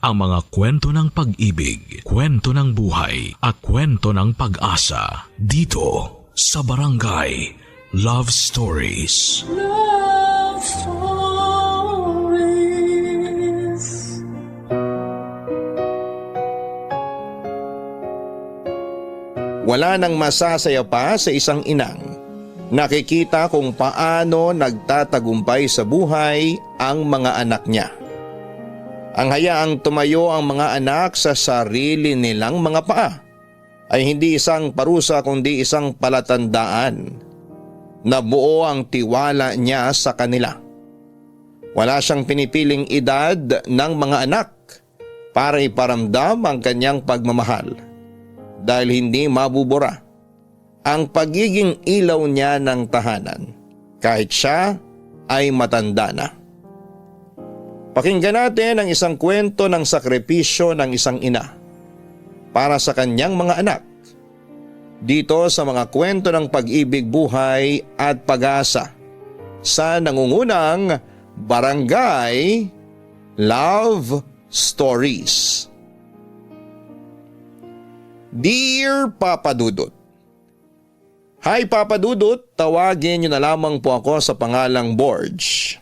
ang mga kwento ng pag-ibig, kwento ng buhay at kwento ng pag-asa dito sa Barangay Love Stories. Love Stories. Wala nang masasaya pa sa isang inang nakikita kung paano nagtatagumpay sa buhay ang mga anak niya. Ang hayaang tumayo ang mga anak sa sarili nilang mga paa ay hindi isang parusa kundi isang palatandaan na buo ang tiwala niya sa kanila. Wala siyang pinipiling edad ng mga anak para iparamdam ang kanyang pagmamahal dahil hindi mabubura ang pagiging ilaw niya ng tahanan kahit siya ay matanda na. Pakinggan natin ang isang kwento ng sakripisyo ng isang ina para sa kanyang mga anak dito sa mga kwento ng pag-ibig, buhay at pag-asa sa nangungunang Barangay Love Stories. Dear Papa Dudut, Hi Papa Dudut, tawagin niyo na lamang po ako sa pangalang Borge.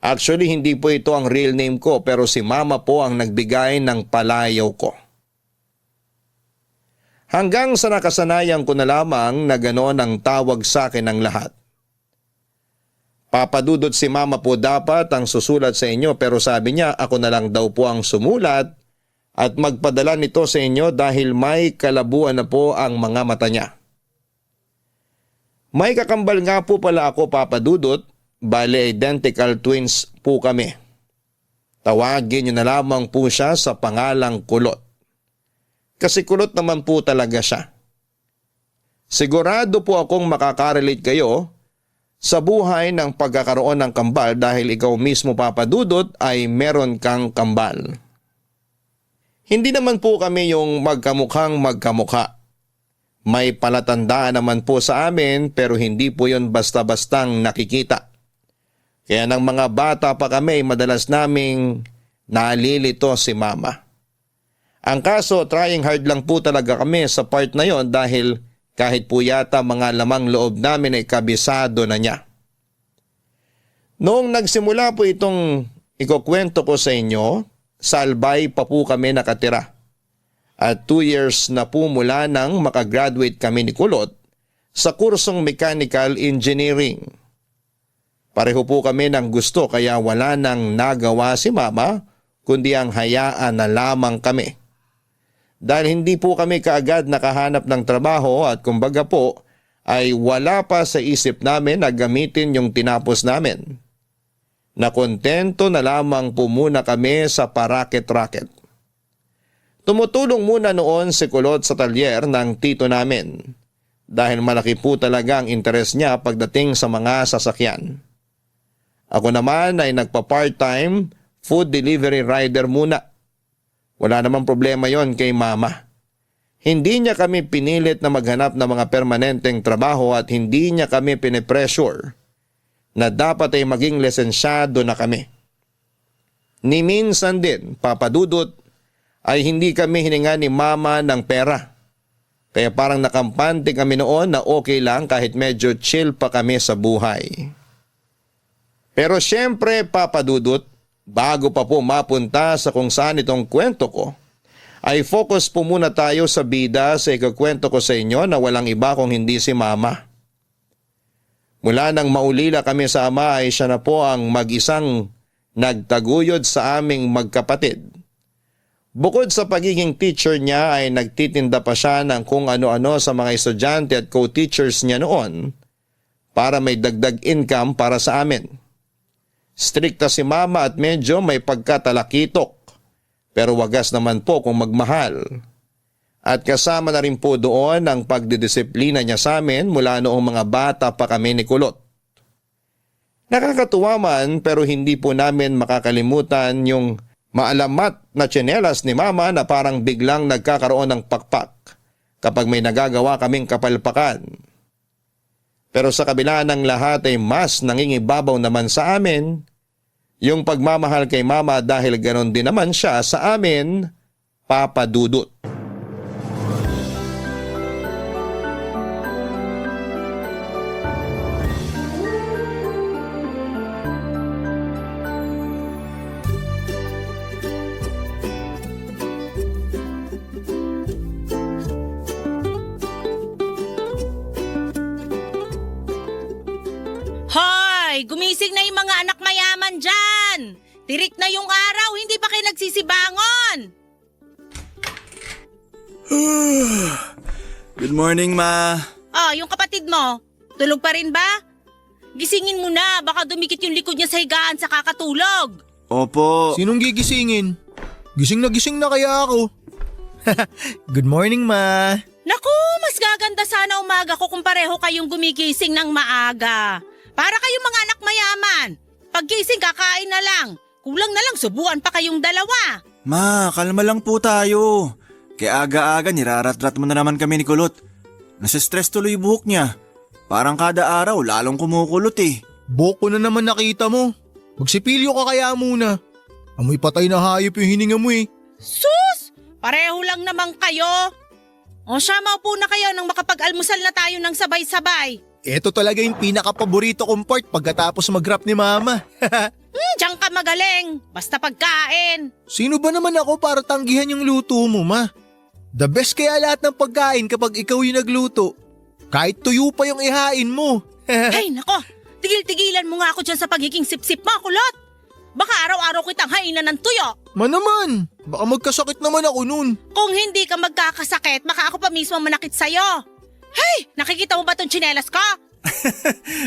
Actually hindi po ito ang real name ko pero si Mama po ang nagbigay ng palayaw ko. Hanggang sa nakasanayan ko na lamang na gano'n ang tawag sa akin ng lahat. Papa Dudut, si Mama po dapat ang susulat sa inyo pero sabi niya ako na lang daw po ang sumulat at magpadala nito sa inyo dahil may kalabuan na po ang mga mata niya. May kakambal nga po pala ako Papa Dudut, bale identical twins po kami. Tawagin niyo na lamang po siya sa pangalang Kulot. Kasi kulot naman po talaga siya. Sigurado po akong makakarelate kayo sa buhay ng pagkakaroon ng kambal dahil ikaw mismo Papa Dudut ay meron kang kambal. Hindi naman po kami yung magkamukhang magkamukha. May palatandaan naman po sa amin pero hindi po yon basta-bastang nakikita. Kaya ng mga bata pa kami madalas naming nalilito si Mama. Ang kaso trying hard lang po talaga kami sa part na yon dahil kahit po yata mga lamang loob namin ay kabisado na niya. Noong nagsimula po itong ikukwento ko sa inyo, sa Albay pa po kami nakatira. At 2 years na po mula nang makagraduate kami ni Kulot sa kursong Mechanical Engineering. Pareho po kami ng gusto kaya wala nang nagawa si Mama kundi ang hayaan na lamang kami. Dahil hindi po kami kaagad nakahanap ng trabaho at kumbaga po ay wala pa sa isip namin na gamitin yung tinapos namin. Nakontento na lamang po muna kami sa paraket-raket. Tumutulong muna noon si Kulot sa talyer ng tito namin dahil malaki po talaga ang interes niya pagdating sa mga sasakyan. Ako naman ay nagpa-part-time food delivery rider muna. Wala namang problema yon kay Mama. Hindi niya kami pinilit na maghanap ng mga permanenteng trabaho at hindi niya kami pinipressure na dapat ay maging lisensyado na kami. Ni minsan din, Papa Dudut, ay hindi kami hininga ni Mama ng pera. Kaya parang nakampante kami noon na okay lang kahit medyo chill pa kami sa buhay. Pero syempre Papa Dudut, bago pa po mapunta sa kung saan itong kwento ko, ay focus po muna tayo sa bida sa ikukwento ko sa inyo na walang iba kung hindi si Mama. Mula nang maulila kami sa ama ay siya na po ang mag-isang nagtaguyod sa aming magkapatid. Bukod sa pagiging teacher niya ay nagtitinda pa siya ng kung ano-ano sa mga estudyante at co-teachers niya noon para may dagdag income para sa amin. Strikta si Mama at medyo may pagkatalakitok pero wagas naman po kung magmahal. At kasama na rin po doon ang pagdidisiplina niya sa amin mula noong mga bata pa kami ni Kulot. Nakakatuwa man pero hindi po namin makakalimutan yung maalamat na tsinelas ni Mama na parang biglang nagkakaroon ng pakpak kapag may nagagawa kaming kapalpakan. Pero sa kabila ng lahat ay mas nangingibabaw naman sa amin Yung pagmamahal kay Mama dahil ganon din naman siya sa amin, Papa Dudut. Hoy! Gumising na yung mga anak mayaman dyan! Tirik na yung araw, hindi pa kayo nagsisibangon! Good morning, Ma. Oh, yung kapatid mo, tulog pa rin ba? Gisingin mo na, baka dumikit yung likod niya sa higaan sa kakatulog. Opo. Sinong gigisingin? Gising na kaya ako. Good morning, Ma. Naku, mas gaganda sana umaga ko kung pareho kayong gumigising ng maaga. Para kayong mga anak mayaman. Paggising kakain na lang. Kulang na lang subuan pa kayong dalawa. Ma, kalma lang po tayo. Kaya aga-aga nirarat-rat mo na naman kami ni Kulot. Nasa-stress tuloy yung buhok niya. Parang kada araw lalong kumukulot eh. Buhok ko na naman nakita mo. Magsipilyo ka kaya muna. Amoy patay na hayop yung hininga mo eh. Sus! Pareho lang naman kayo. O siya, maupo na kayo nang makapag-almusal na tayo ng sabay-sabay. Ito talaga yung pinaka-paborito kong part pagkatapos mag-rap ni Mama. Diyan ka magaling. Basta pagkain. Sino ba naman ako para tanggihan yung luto mo, Ma? The best kaya lahat ng pagkain kapag ikaw yung nagluto. Kahit tuyo pa yung ihain mo. Ay, nako. Tigil-tigilan mo nga ako dyan sa pagiging sip-sip mo, Kulot. Baka araw-araw kitang hainan ng tuyo. Ma naman, baka magkasakit naman ako nun. Kung hindi ka magkakasakit, baka ako pa mismo manakit sa'yo. Hey! Nakikita mo ba tong tsinelas ko?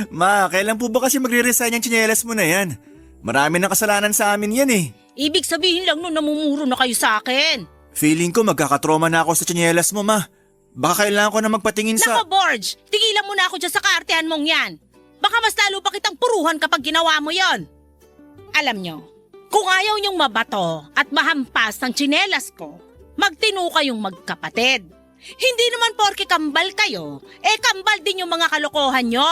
Ma, kailan po ba kasi magre-resign yung tsinelas mo na yan? Marami ng kasalanan sa amin yan eh. Ibig sabihin lang nun namumuro na kayo sa akin. Feeling ko magkakatroma na ako sa tsinelas mo, Ma. Baka kailangan ko na magpatingin sa... Nako, Borge! Tigilan mo na ako dyan sa kaartehan mong yan. Baka mas lalo pa kitang puruhan kapag ginawa mo yon. Alam nyo, kung ayaw nyong mabato at mahampas ng tsinelas ko, magtino kayong magkapatid. Hindi naman porke kambal kayo, kambal din yung mga kalokohan nyo.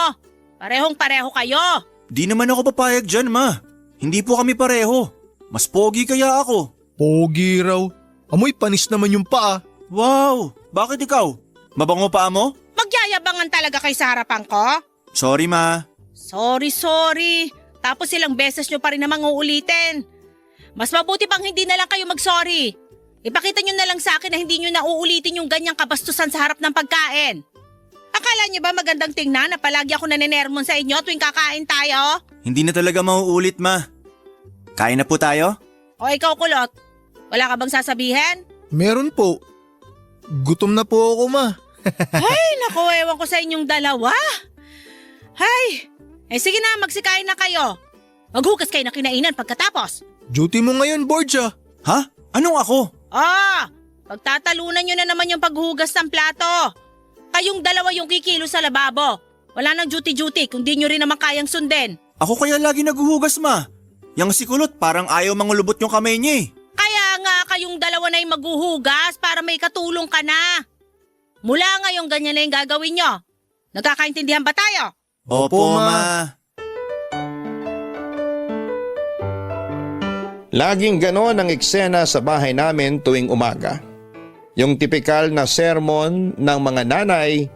Parehong-pareho kayo. Di naman ako papayag dyan, Ma. Hindi po kami pareho. Mas pogi kaya ako. Pogi raw. Amoy panis naman yung paa. Wow! Bakit ikaw? Mabango pa mo? Magyayabangan talaga kay sa harapan ko? Sorry, Ma. Sorry. Tapos ilang beses nyo pa rin namang uulitin. Mas mabuti pang hindi na lang kayo mag-sorry. Ipakita nyo na lang sa akin na hindi nyo na uulitin yung ganyang kabastusan sa harap ng pagkain. Akala nyo ba magandang tingnan na palagi ako naninermon sa inyo tuwing kakain tayo? Hindi na talaga mauulit, Ma. Kain na po tayo? O ikaw, Kulot, wala ka bang sasabihin? Meron po. Gutom na po ako, Ma. Ay, naku, ewan ko sa inyong dalawa. Ay, sige na, magsikain na kayo. Maghugas kayo na kinainan pagkatapos. Duty mo ngayon, Borge ah. Ha? Anong ako? Pagtatalunan nyo na naman yung paghugas ng plato. Kayong dalawa yung kikilo sa lababo. Wala nang duty-duty kung di nyo rin naman kayang sundin. Ako kaya lagi naghuhugas, Ma. Yang si Kulot parang ayaw mangulubot yung kamay niya eh. Kaya nga kayong dalawa na yung maghuhugas para may katulong ka na. Mula ngayon ganyan na yung gagawin nyo. Nagkakaintindihan ba tayo? Opo, Ma. Laging ganon ang eksena sa bahay namin tuwing umaga. Yung tipikal na sermon ng mga nanay,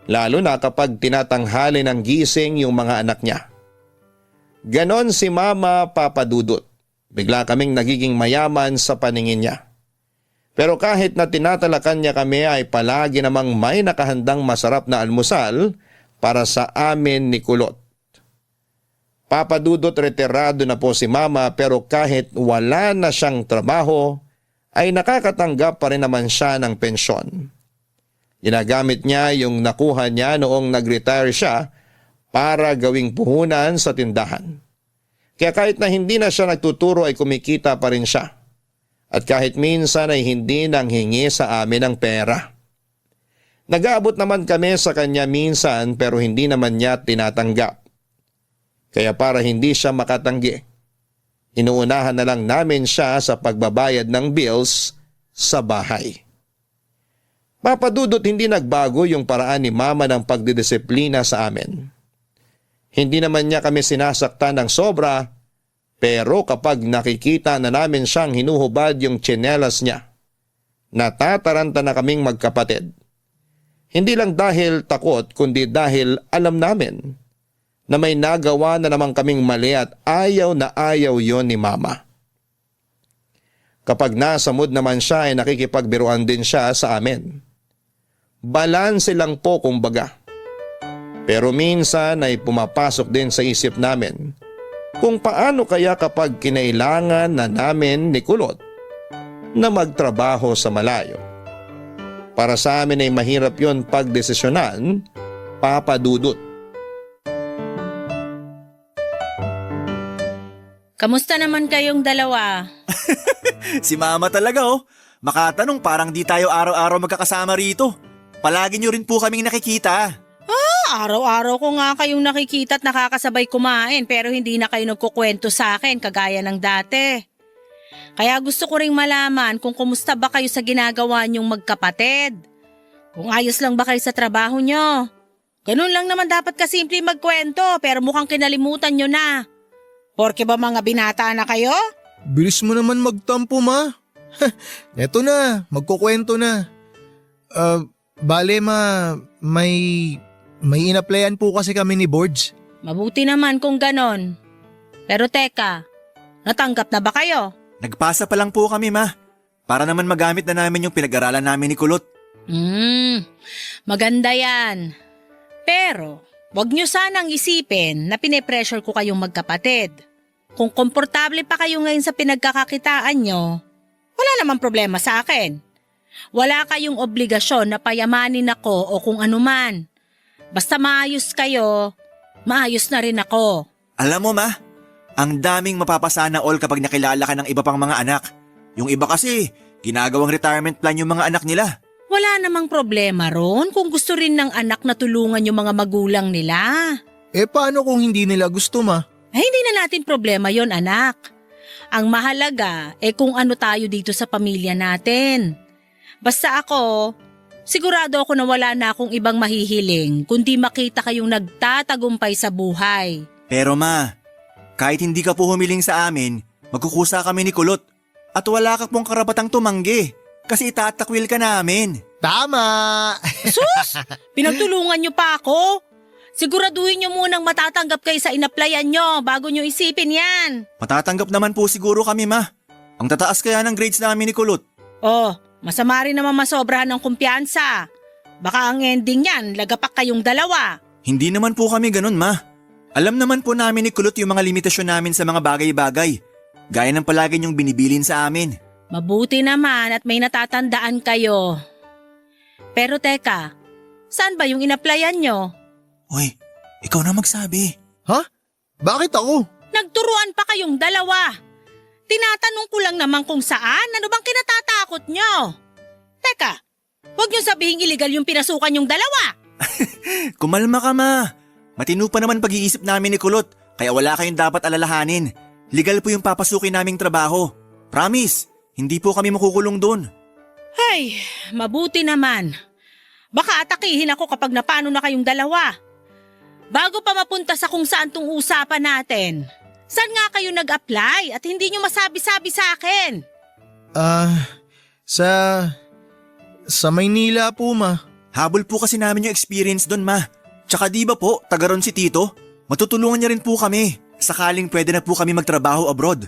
lalo na kapag tinatanghali ng gising yung mga anak niya. Ganon si Mama Papa Dudut. Bigla kaming nagiging mayaman sa paningin niya. Pero kahit na tinatalakan niya kami ay palagi namang may nakahandang masarap na almusal para sa amin ni Kulot. Papa Dudut, retirado na po si Mama pero kahit wala na siyang trabaho ay nakakatanggap pa rin naman siya ng pensyon. Ginagamit niya yung nakuha niya noong nag-retire siya para gawing puhunan sa tindahan. Kaya kahit na hindi na siya nagtuturo ay kumikita pa rin siya. At kahit minsan ay hindi nang hingi sa amin ng pera. Nag-aabot naman kami sa kanya minsan pero hindi naman niya tinatanggap. Kaya para hindi siya makatanggi, inuunahan na lang namin siya sa pagbabayad ng bills sa bahay. Papa Dudut, hindi nagbago yung paraan ni Mama ng pagdidisiplina sa amin. Hindi naman niya kami sinasaktan ng sobra Pero kapag nakikita na namin siyang hinuhubad yung tsinelas niya, natataranta na kaming magkapatid. Hindi lang dahil takot kundi dahil alam namin na may nagawa na naman kaming mali at ayaw na ayaw yon ni Mama. Kapag nasa mood naman siya ay nakikipagbiruan din siya sa amin. Balanse lang po kumbaga. Pero minsan ay pumapasok din sa isip namin kung paano kaya kapag kinailangan na namin ni Kulot na magtrabaho sa malayo. Para sa amin ay mahirap yon pagdesisyonan, Papa Dudut. Kamusta naman kayong dalawa? Si Mama talaga oh. Makatanong parang di tayo araw-araw magkakasama rito. Palagi nyo rin po kaming nakikita. Araw-araw ko nga kayong nakikita at nakakasabay kumain pero hindi na kayo nagkukwento sa akin kagaya ng dati. Kaya gusto ko ring malaman kung kumusta ba kayo sa ginagawa niyong magkapatid. Kung ayos lang ba kayo sa trabaho niyo. Ganun lang naman dapat kasimple magkwento pero mukhang kinalimutan niyo na. Porke ba mga binata na kayo? Bilis mo naman magtampo, Ma. Eto na, magkukwento na. Bale, Ma, may inaplayan po kasi kami ni Borge. Mabuti naman kung ganon. Pero teka, natanggap na ba kayo? Nagpasa pa lang po kami, Ma. Para naman magamit na namin yung pinag-aralan namin ni Kulot. Maganda yan. Pero, wag nyo sanang isipin na pinipressure ko kayong magkapatid. Kung komportable pa kayo ngayon sa pinagkakakitaan nyo, wala namang problema sa akin. Wala kayong obligasyon na payamanin ako o kung anuman. Basta maayos kayo, maayos na rin ako. Alam mo, Ma, ang daming mapapasana all kapag nakilala ka ng iba pang mga anak. Yung iba kasi, ginagawang retirement plan yung mga anak nila. Wala namang problema ron kung gusto rin ng anak na tulungan yung mga magulang nila. Paano kung hindi nila gusto, Ma? Hindi na natin problema yon, anak. Ang mahalaga kung ano tayo dito sa pamilya natin. Basta ako, sigurado ako na wala na akong ibang mahihiling kundi makita kayong nagtatagumpay sa buhay. Pero Ma, kahit hindi ka po humiling sa amin, magkukusa kami ni Kulot. At wala ka pong karapatang tumanggi kasi itatakwil ka namin. Tama! Sus! Pinagtulungan niyo pa ako? Siguraduhin niyo munang matatanggap kayo sa inaplayan niyo bago niyo isipin yan. Matatanggap naman po siguro kami, Ma. Ang tataas kaya ng grades namin ni Kulot. Masama rin naman masobrahan ng kumpiyansa. Baka ang ending yan, lagapak kayong dalawa. Hindi naman po kami ganun, Ma. Alam naman po namin ni Kulot yung mga limitasyon namin sa mga bagay-bagay. Gaya ng palagi niyong binibilin sa amin. Mabuti naman at may natatandaan kayo. Pero teka, saan ba yung inaplayan niyo? Uy, ikaw na magsabi. Ha? Bakit ako? Nagturuan pa kayong dalawa. Tinatanong ko lang naman kung saan, ano bang kinatatakot nyo? Teka, huwag nyo sabihin illegal yung pinasukan yung dalawa. Kumalma ka, Ma. Matino pa naman pag-iisip namin ni Kulot, kaya wala kayong dapat alalahanin. Legal po yung papasukin naming trabaho. Promise, hindi po kami makukulong doon. Ay, mabuti naman. Baka atakihin ako kapag napano na kayong dalawa. Bago pa mapunta sa kung saan tong usapan natin, saan nga kayo nag-apply at hindi nyo masabi-sabi sa akin? Sa Maynila po, Ma. Habol po kasi namin yung experience doon, Ma. Tsaka di ba po, taga ron si Tito? Matutulungan niya rin po kami. Sakaling pwede na po kami magtrabaho abroad.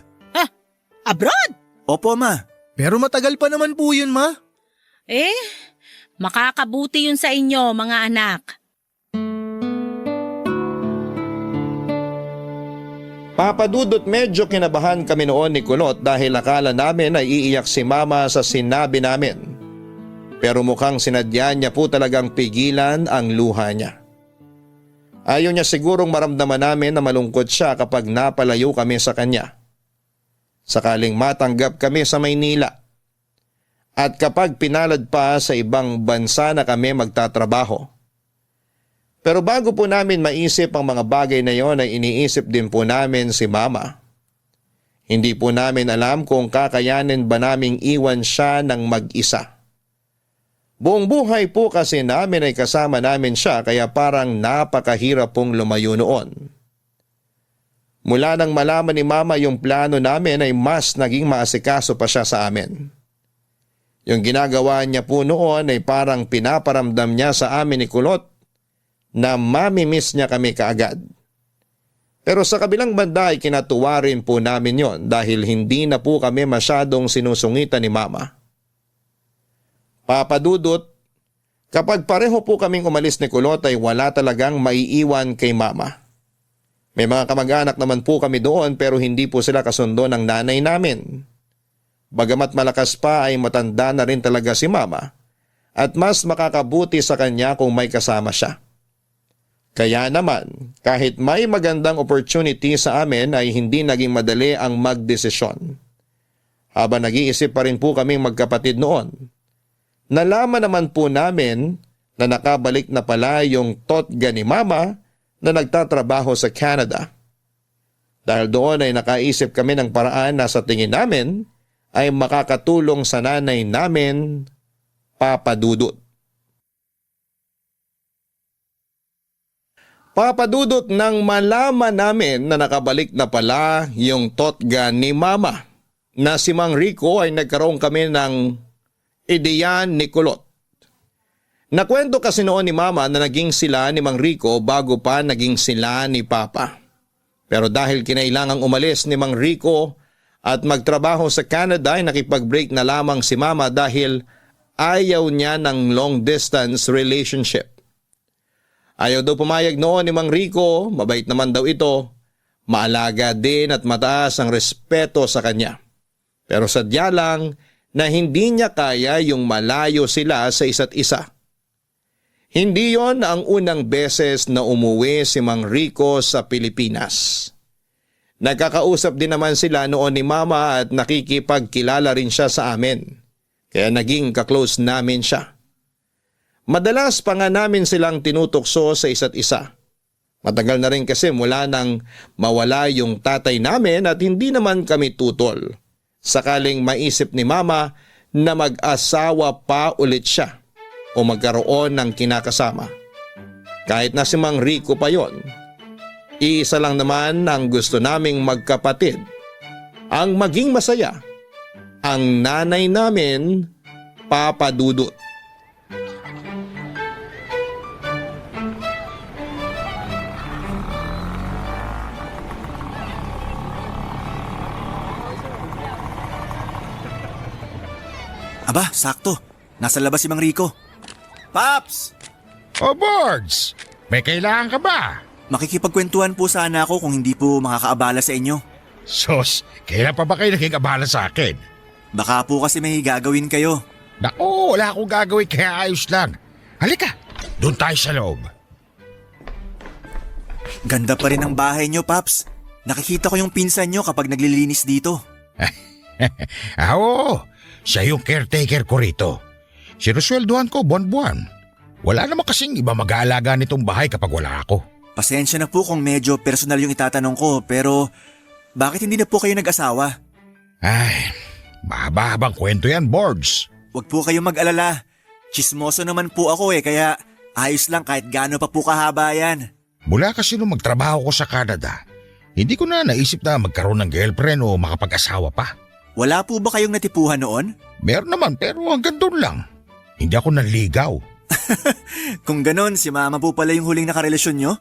Abroad? Opo, Ma. Pero matagal pa naman po yun, Ma. Makakabuti yun sa inyo, mga anak. Papa Dudut, medyo kinabahan kami noon ni Kulot dahil akala namin ay iiyak si Mama sa sinabi namin. Pero mukhang sinadya niya po talagang pigilan ang luha niya. Ayaw niya sigurong maramdaman namin na malungkot siya kapag napalayo kami sa kanya. Sakaling matanggap kami sa Maynila. At kapag pinalad pa sa ibang bansa na kami magtatrabaho. Pero bago po namin maisip ang mga bagay na yon ay iniisip din po namin si Mama. Hindi po namin alam kung kakayanin ba naming iwan siya ng mag-isa. Buong buhay po kasi namin ay kasama namin siya kaya parang napakahirap pong lumayo noon. Mula nang malaman ni Mama yung plano namin ay mas naging maasikaso pa siya sa amin. Yung ginagawa niya po noon ay parang pinaparamdam niya sa amin ni Kulot na mamimiss niya kami kaagad. Pero sa kabilang banda ay kinatuwa rin po namin yon dahil hindi na po kami masyadong sinusungitan ni Mama. Papa Dudut, kapag pareho po kaming umalis ni Kulot ay wala talagang maiiwan kay Mama. May mga kamag-anak naman po kami doon pero hindi po sila kasundo ng nanay namin. Bagamat malakas pa ay matanda na rin talaga si Mama at mas makakabuti sa kanya kung may kasama siya. Kaya naman, kahit may magandang opportunity sa amin ay hindi naging madali ang magdesisyon. Habang nag-iisip pa rin po kaming magkapatid noon, nalaman naman po namin na nakabalik na pala yung totga ni Mama na nagtatrabaho sa Canada. Dahil doon ay nakaisip kami ng paraan na sa tingin namin ay makakatulong sa nanay namin, Papa Dudut. Papa Dudut, nang malaman namin na nakabalik na pala yung totga ni Mama na si Mang Rico ay nagkaroon kami ng ideya ni Kulot. Nakwento kasi noon ni Mama na naging sila ni Mang Rico bago pa naging sila ni Papa. Pero dahil kinailangang umalis ni Mang Rico at magtrabaho sa Canada ay nakipag-break na lamang si Mama dahil ayaw niya ng long distance relationship. Ayaw daw pumayag noon ni Mang Rico, mabait naman daw ito, maalaga din at mataas ang respeto sa kanya. Pero sadya lang na hindi niya kaya yung malayo sila sa isa't isa. Hindi yon ang unang beses na umuwi si Mang Rico sa Pilipinas. Nagkakausap din naman sila noon ni Mama at nakikipagkilala rin siya sa amin. Kaya naging kaklose namin siya. Madalas pa nga namin silang tinutokso sa isa't isa. Matagal na rin kasi mula nang mawala yung tatay namin at hindi naman kami tutol. Sakaling maisip ni Mama na mag-asawa pa ulit siya o magkaroon ng kinakasama. Kahit na si Mang Rico pa yon, iisa lang naman ang gusto naming magkapatid, ang maging masaya, ang nanay namin, Papa Dudut. Aba, sakto. Nasa labas si Mang Rico. Paps! O Boards, may kailangan ka ba? Makikipagkwentuhan po sana ako kung hindi po makakaabala sa inyo. Sos, kailan pa ba kayo naging abala sa akin? Baka po kasi may gagawin kayo. Naku, wala akong gagawin kaya ayos lang. Halika, doon tayo sa loob. Ganda pa rin ang bahay nyo, Paps. Nakikita ko yung pinsan nyo kapag naglilinis dito. Oo, siya yung caretaker ko rito. Sinusweldohan ko buwan-buwan. Wala naman kasing iba mag-aalaga nitong bahay kapag wala ako. Pasensya na po kung medyo personal yung itatanong ko, pero bakit hindi na po kayo nag-asawa? Ay, mahaba-habang kwento yan, Boards. Huwag po kayong mag-alala. Chismoso naman po ako kaya ayos lang kahit gaano pa po kahaba yan. Mula kasi nung magtrabaho ko sa Canada, hindi ko na naisip na magkaroon ng girlfriend o makapag-asawa pa. Wala po ba kayong natipuhan noon? Meron naman pero hanggang doon lang. Hindi ako nanligaw. Kung ganon, si Mama po pala yung huling nakarelasyon nyo?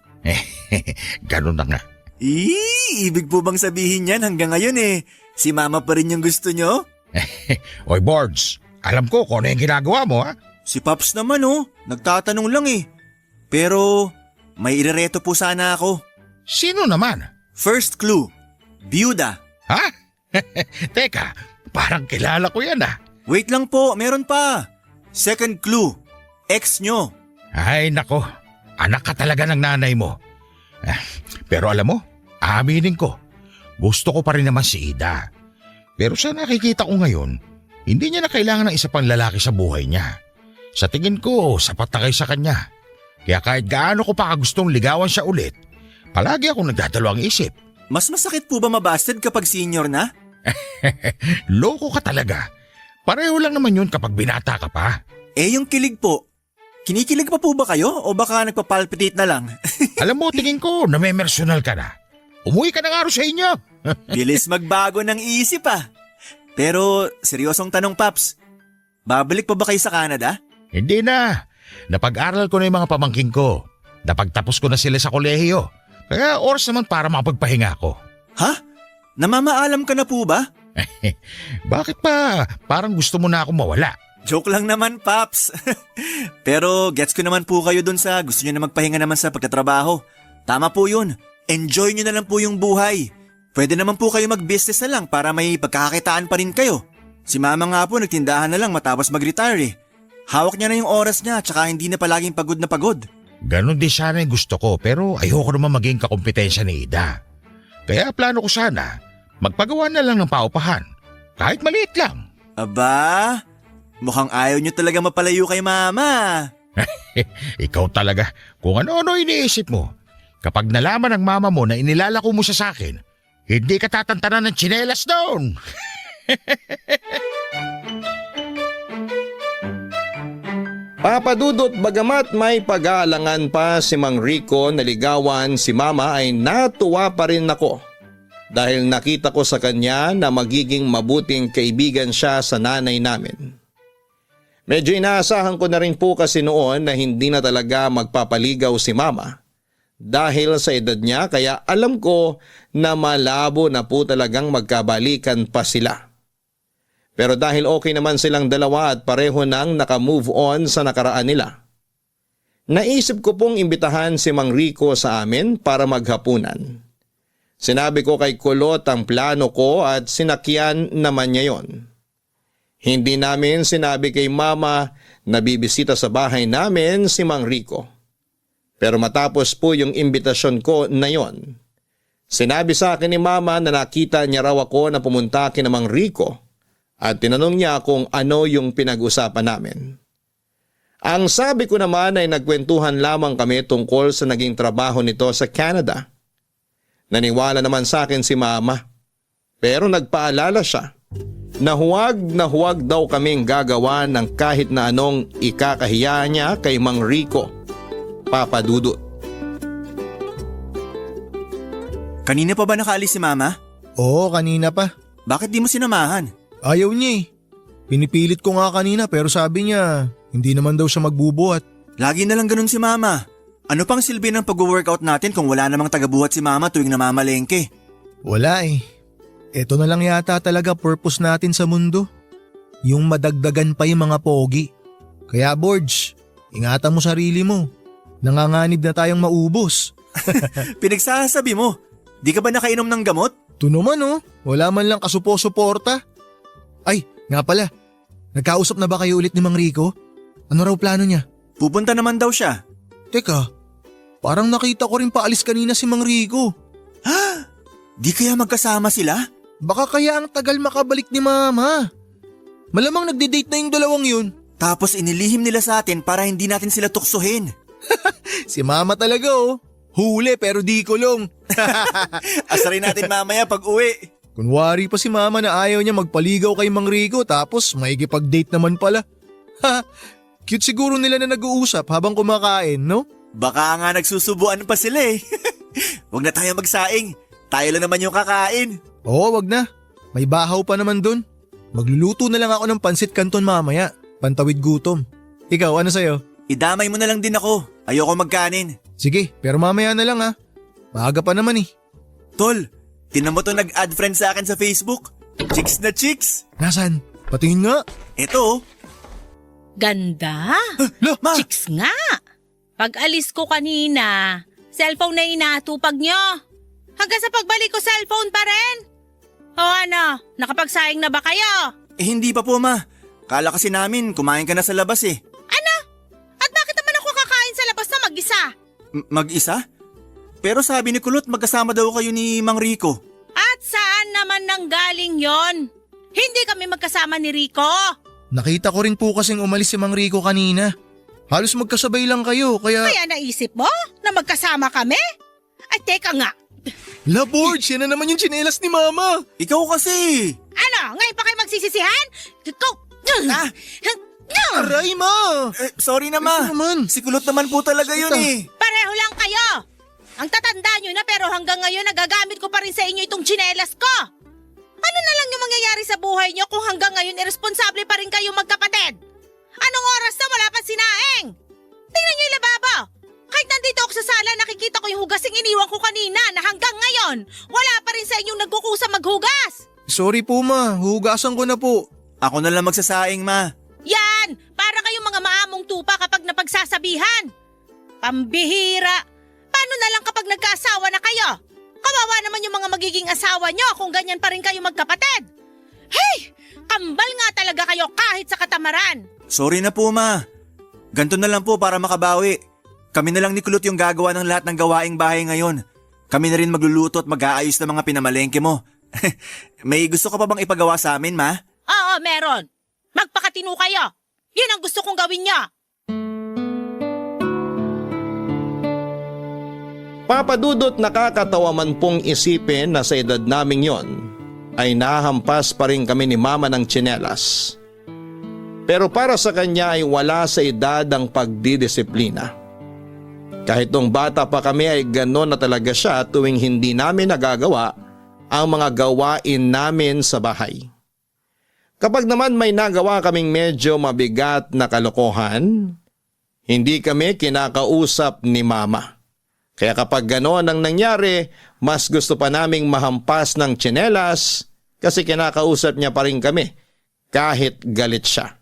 Ganun na nga. Ibig po bang sabihin yan hanggang ngayon si Mama pa rin yung gusto nyo? Oy Boards, alam ko kung ano yung ginagawa mo ha. Si Paps naman nagtatanong lang Pero may irereto po sana ako. Sino naman? First clue, byuda. Ha? Teka, parang kilala ko yan Wait lang po, meron pa. Second clue, ex nyo. Ay nako, anak ka talaga ng nanay mo. Pero alam mo, aaminin ko, gusto ko pa rin naman si Ida. Pero sa nakikita ko ngayon, hindi niya na kailangan ng isa pang lalaki sa buhay niya. Sa tingin ko, sapat na kayo sa kanya. Kaya kahit gaano ko pa gustong ligawan siya ulit, palagi akong nagdadalawang isip. Mas masakit po ba mabasted kapag senior na? Loko ka talaga. Pareho lang naman yun kapag binata ka pa. Yung kilig po. Kinikilig pa po ba kayo o baka nagpapalpitate na lang? Alam mo, tingin ko, namemersonal ka na. Umuwi ka na nga rin sa inyo. Bilis magbago ng isip ah. Pero seryosong tanong Paps, babalik pa ba kayo sa Canada? Hindi na. Napag-aral ko na yung mga pamangking ko. Napagtapos ko na sila sa kolehiyo. Kaya oras naman para makapagpahinga ako. Ha? Namamaalam ka na po ba? Bakit pa? Parang gusto mo na akong mawala. Joke lang naman, Paps. Pero gets ko naman po kayo dun sa gusto nyo na magpahinga naman sa pagtatrabaho. Tama po yun. Enjoy nyo na lang po yung buhay. Pwede naman po kayo mag-business na lang para may pagkakakitaan pa rin kayo. Si Mama nga po nagtindahan na lang matapos mag-retire eh. Hawak niya na yung oras niya tsaka hindi na palaging pagod na pagod. Ganon din sana yung gusto ko pero ayoko naman maging kakumpetensya ni Ida. Kaya plano ko sana, magpagawa na lang ng paupahan. Kahit maliit lang. Aba, mukhang ayaw nyo talaga mapalayo kay Mama. Ikaw talaga, kung ano-ano iniisip mo. Kapag nalaman ng mama mo na inilalako mo siya sa akin, hindi ka tatantanan ng tsinelas doon. Papadudot bagamat may pag-aalangan pa si Mang Rico na ligawan si Mama ay natuwa pa rin ako. Dahil nakita ko sa kanya na magiging mabuting kaibigan siya sa nanay namin. Medyo inaasahan ko na rin po kasi noon na hindi na talaga magpapaligaw si Mama. Dahil sa edad niya kaya alam ko na malabo na po talagang magkabalikan pa sila. Pero dahil okay naman silang dalawa at pareho nang nakamove on sa nakaraan nila, naisip ko pong imbitahan si Mang Rico sa amin para maghapunan. Sinabi ko kay Kulot ang plano ko at sinakyan naman niya yon. Hindi namin sinabi kay Mama na bibisita sa bahay namin si Mang Rico. Pero matapos po yung imbitasyon ko na yon, sinabi sa akin ni Mama na nakita niya raw ako na pumunta kina Mang Rico at tinanong niya kung ano yung pinag-usapan namin. Ang sabi ko naman ay nagkwentuhan lamang kami tungkol sa naging trabaho nito sa Canada. Naniwala naman sa akin si Mama, pero nagpaalala siya na huwag daw kaming gagawa ng kahit na anong ikakahiya niya kay Mang Rico, Papa Dudut. Kanina pa ba nakaalis si Mama? Oo, kanina pa. Bakit di mo sinamahan? Ayaw niya eh. Pinipilit ko nga kanina pero sabi niya hindi naman daw siya magbubuhat. Lagi na lang ganun si Mama. Ano pang silbi ng pag-workout natin kung wala namang tagabuhat si Mama tuwing namamalengke? Wala eh. Ito na lang yata talaga purpose natin sa mundo. Yung madagdagan pa yung mga pogi. Kaya Borge, ingatan mo sarili mo. Nanganganib na tayong maubos. Pinagsasabi mo, di ka ba nakainom ng gamot? Ito naman oh, wala man lang kasupo-suporta. Ay, nga pala, nagkausap na ba kayo ulit ni Mang Rico? Ano raw plano niya? Pupunta naman daw siya. Teka, parang nakita ko rin paalis kanina si Mang Rico. Di kaya magkasama sila? Baka kaya ang tagal makabalik ni Mama. Malamang nagde-date na yung dalawang yun. Tapos inilihim nila sa atin para hindi natin sila tuksohin. Si Mama talaga oh. Huli pero di kulong. Asarin natin mamaya pag uwi. Kunwari pa si Mama na ayaw niya magpaligaw kay Mang Rico tapos maikipag-date naman pala. Ha, cute siguro nila na nag-uusap habang kumakain, no? Baka nga nagsusubuan pa sila eh. Huwag na tayo magsaing. Tayo lang naman yung kakain. Oo, wag na. May bahaw pa naman dun. Magluluto na lang ako ng pansit canton mamaya. Pantawid gutom. Ikaw, ano sa'yo? Idamay mo na lang din ako. Ayoko magkanin. Sige, pero mamaya na lang ha. Maaga pa naman eh. Tol, tinan mo to nag-add friend sa akin sa Facebook. Chicks na chicks. Nasan? Patingin nga. Eto. Ganda. Lo, Ma! Chicks nga. Pag alis ko kanina, cellphone na inatupag nyo. Hanggang sa pagbalik ko cellphone pa rin. O ano, nakapagsaing na ba kayo? Hindi pa po, Ma. Kala kasi namin kumain ka na sa labas eh. Ano? At bakit naman ako kakain sa labas na mag-isa? Mag-isa? Pero sabi ni Kulot magkasama daw kayo ni Mang Rico. At saan naman nanggaling yon? Hindi kami magkasama ni Rico. Nakita ko rin po kasing umalis si Mang Rico kanina. Halos magkasabay lang kayo kaya… Kaya naisip mo na magkasama kami? Ay teka nga. La Borge, yan na naman yung tsinelas ni Mama. Ikaw kasi. Ano? Ngayon pa kayo magsisisihan? Ikaw! Ah! Aray, Ma! Sorry na, Ma. Ito naman. Si Kulot naman po talaga yun eh. Pareho lang kayo. Ang tatanda nyo na pero hanggang ngayon nagagamit ko pa rin sa inyo itong tsinelas ko. Ano na lang yung mangyayari sa buhay nyo kung hanggang ngayon irresponsable pa rin kayong magkapatid? Anong oras na wala pa sinaing? Tingnan nyo yung lababo. Kahit nandito ako sa sala, nakikita ko yung hugasing iniwan ko kanina na hanggang ngayon, wala pa rin sa inyong nagkukusa maghugas. Sorry po ma, hugasan ko na po. Ako na lang magsasaing, ma. Yan! Para kayong mga maamong tupa kapag napagsasabihan. Pambihira! Paano na lang kapag nagkaasawa na kayo? Kawawa naman yung mga magiging asawa nyo kung ganyan pa rin kayo magkapatid. Hey! Kambal nga talaga kayo kahit sa katamaran. Sorry na po, ma. Ganto na lang po para makabawi. Kami na lang ni Kulot yung gagawa ng lahat ng gawaing bahay ngayon. Kami na rin magluluto at mag-aayos ng mga pinamalengke mo. May gusto ka pa bang ipagawa sa amin, ma? Oo, meron. Magpakatino kayo. Yun ang gusto kong gawin nyo. Papadudot, nakakatawa man pong isipin na sa edad naming yon ay nahampas pa rin kami ni mama ng tsinelas. Pero para sa kanya ay wala sa edad ang pagdidisiplina. Kahit nung bata pa kami ay gano'n na talaga siya tuwing hindi namin nagagawa ang mga gawain namin sa bahay. Kapag naman may nagawa kaming medyo mabigat na kalokohan, hindi kami kinakausap ni mama. Kaya kapag gano'n ang nangyari, mas gusto pa naming mahampas ng tsinelas kasi kinakausap niya pa rin kami kahit galit siya.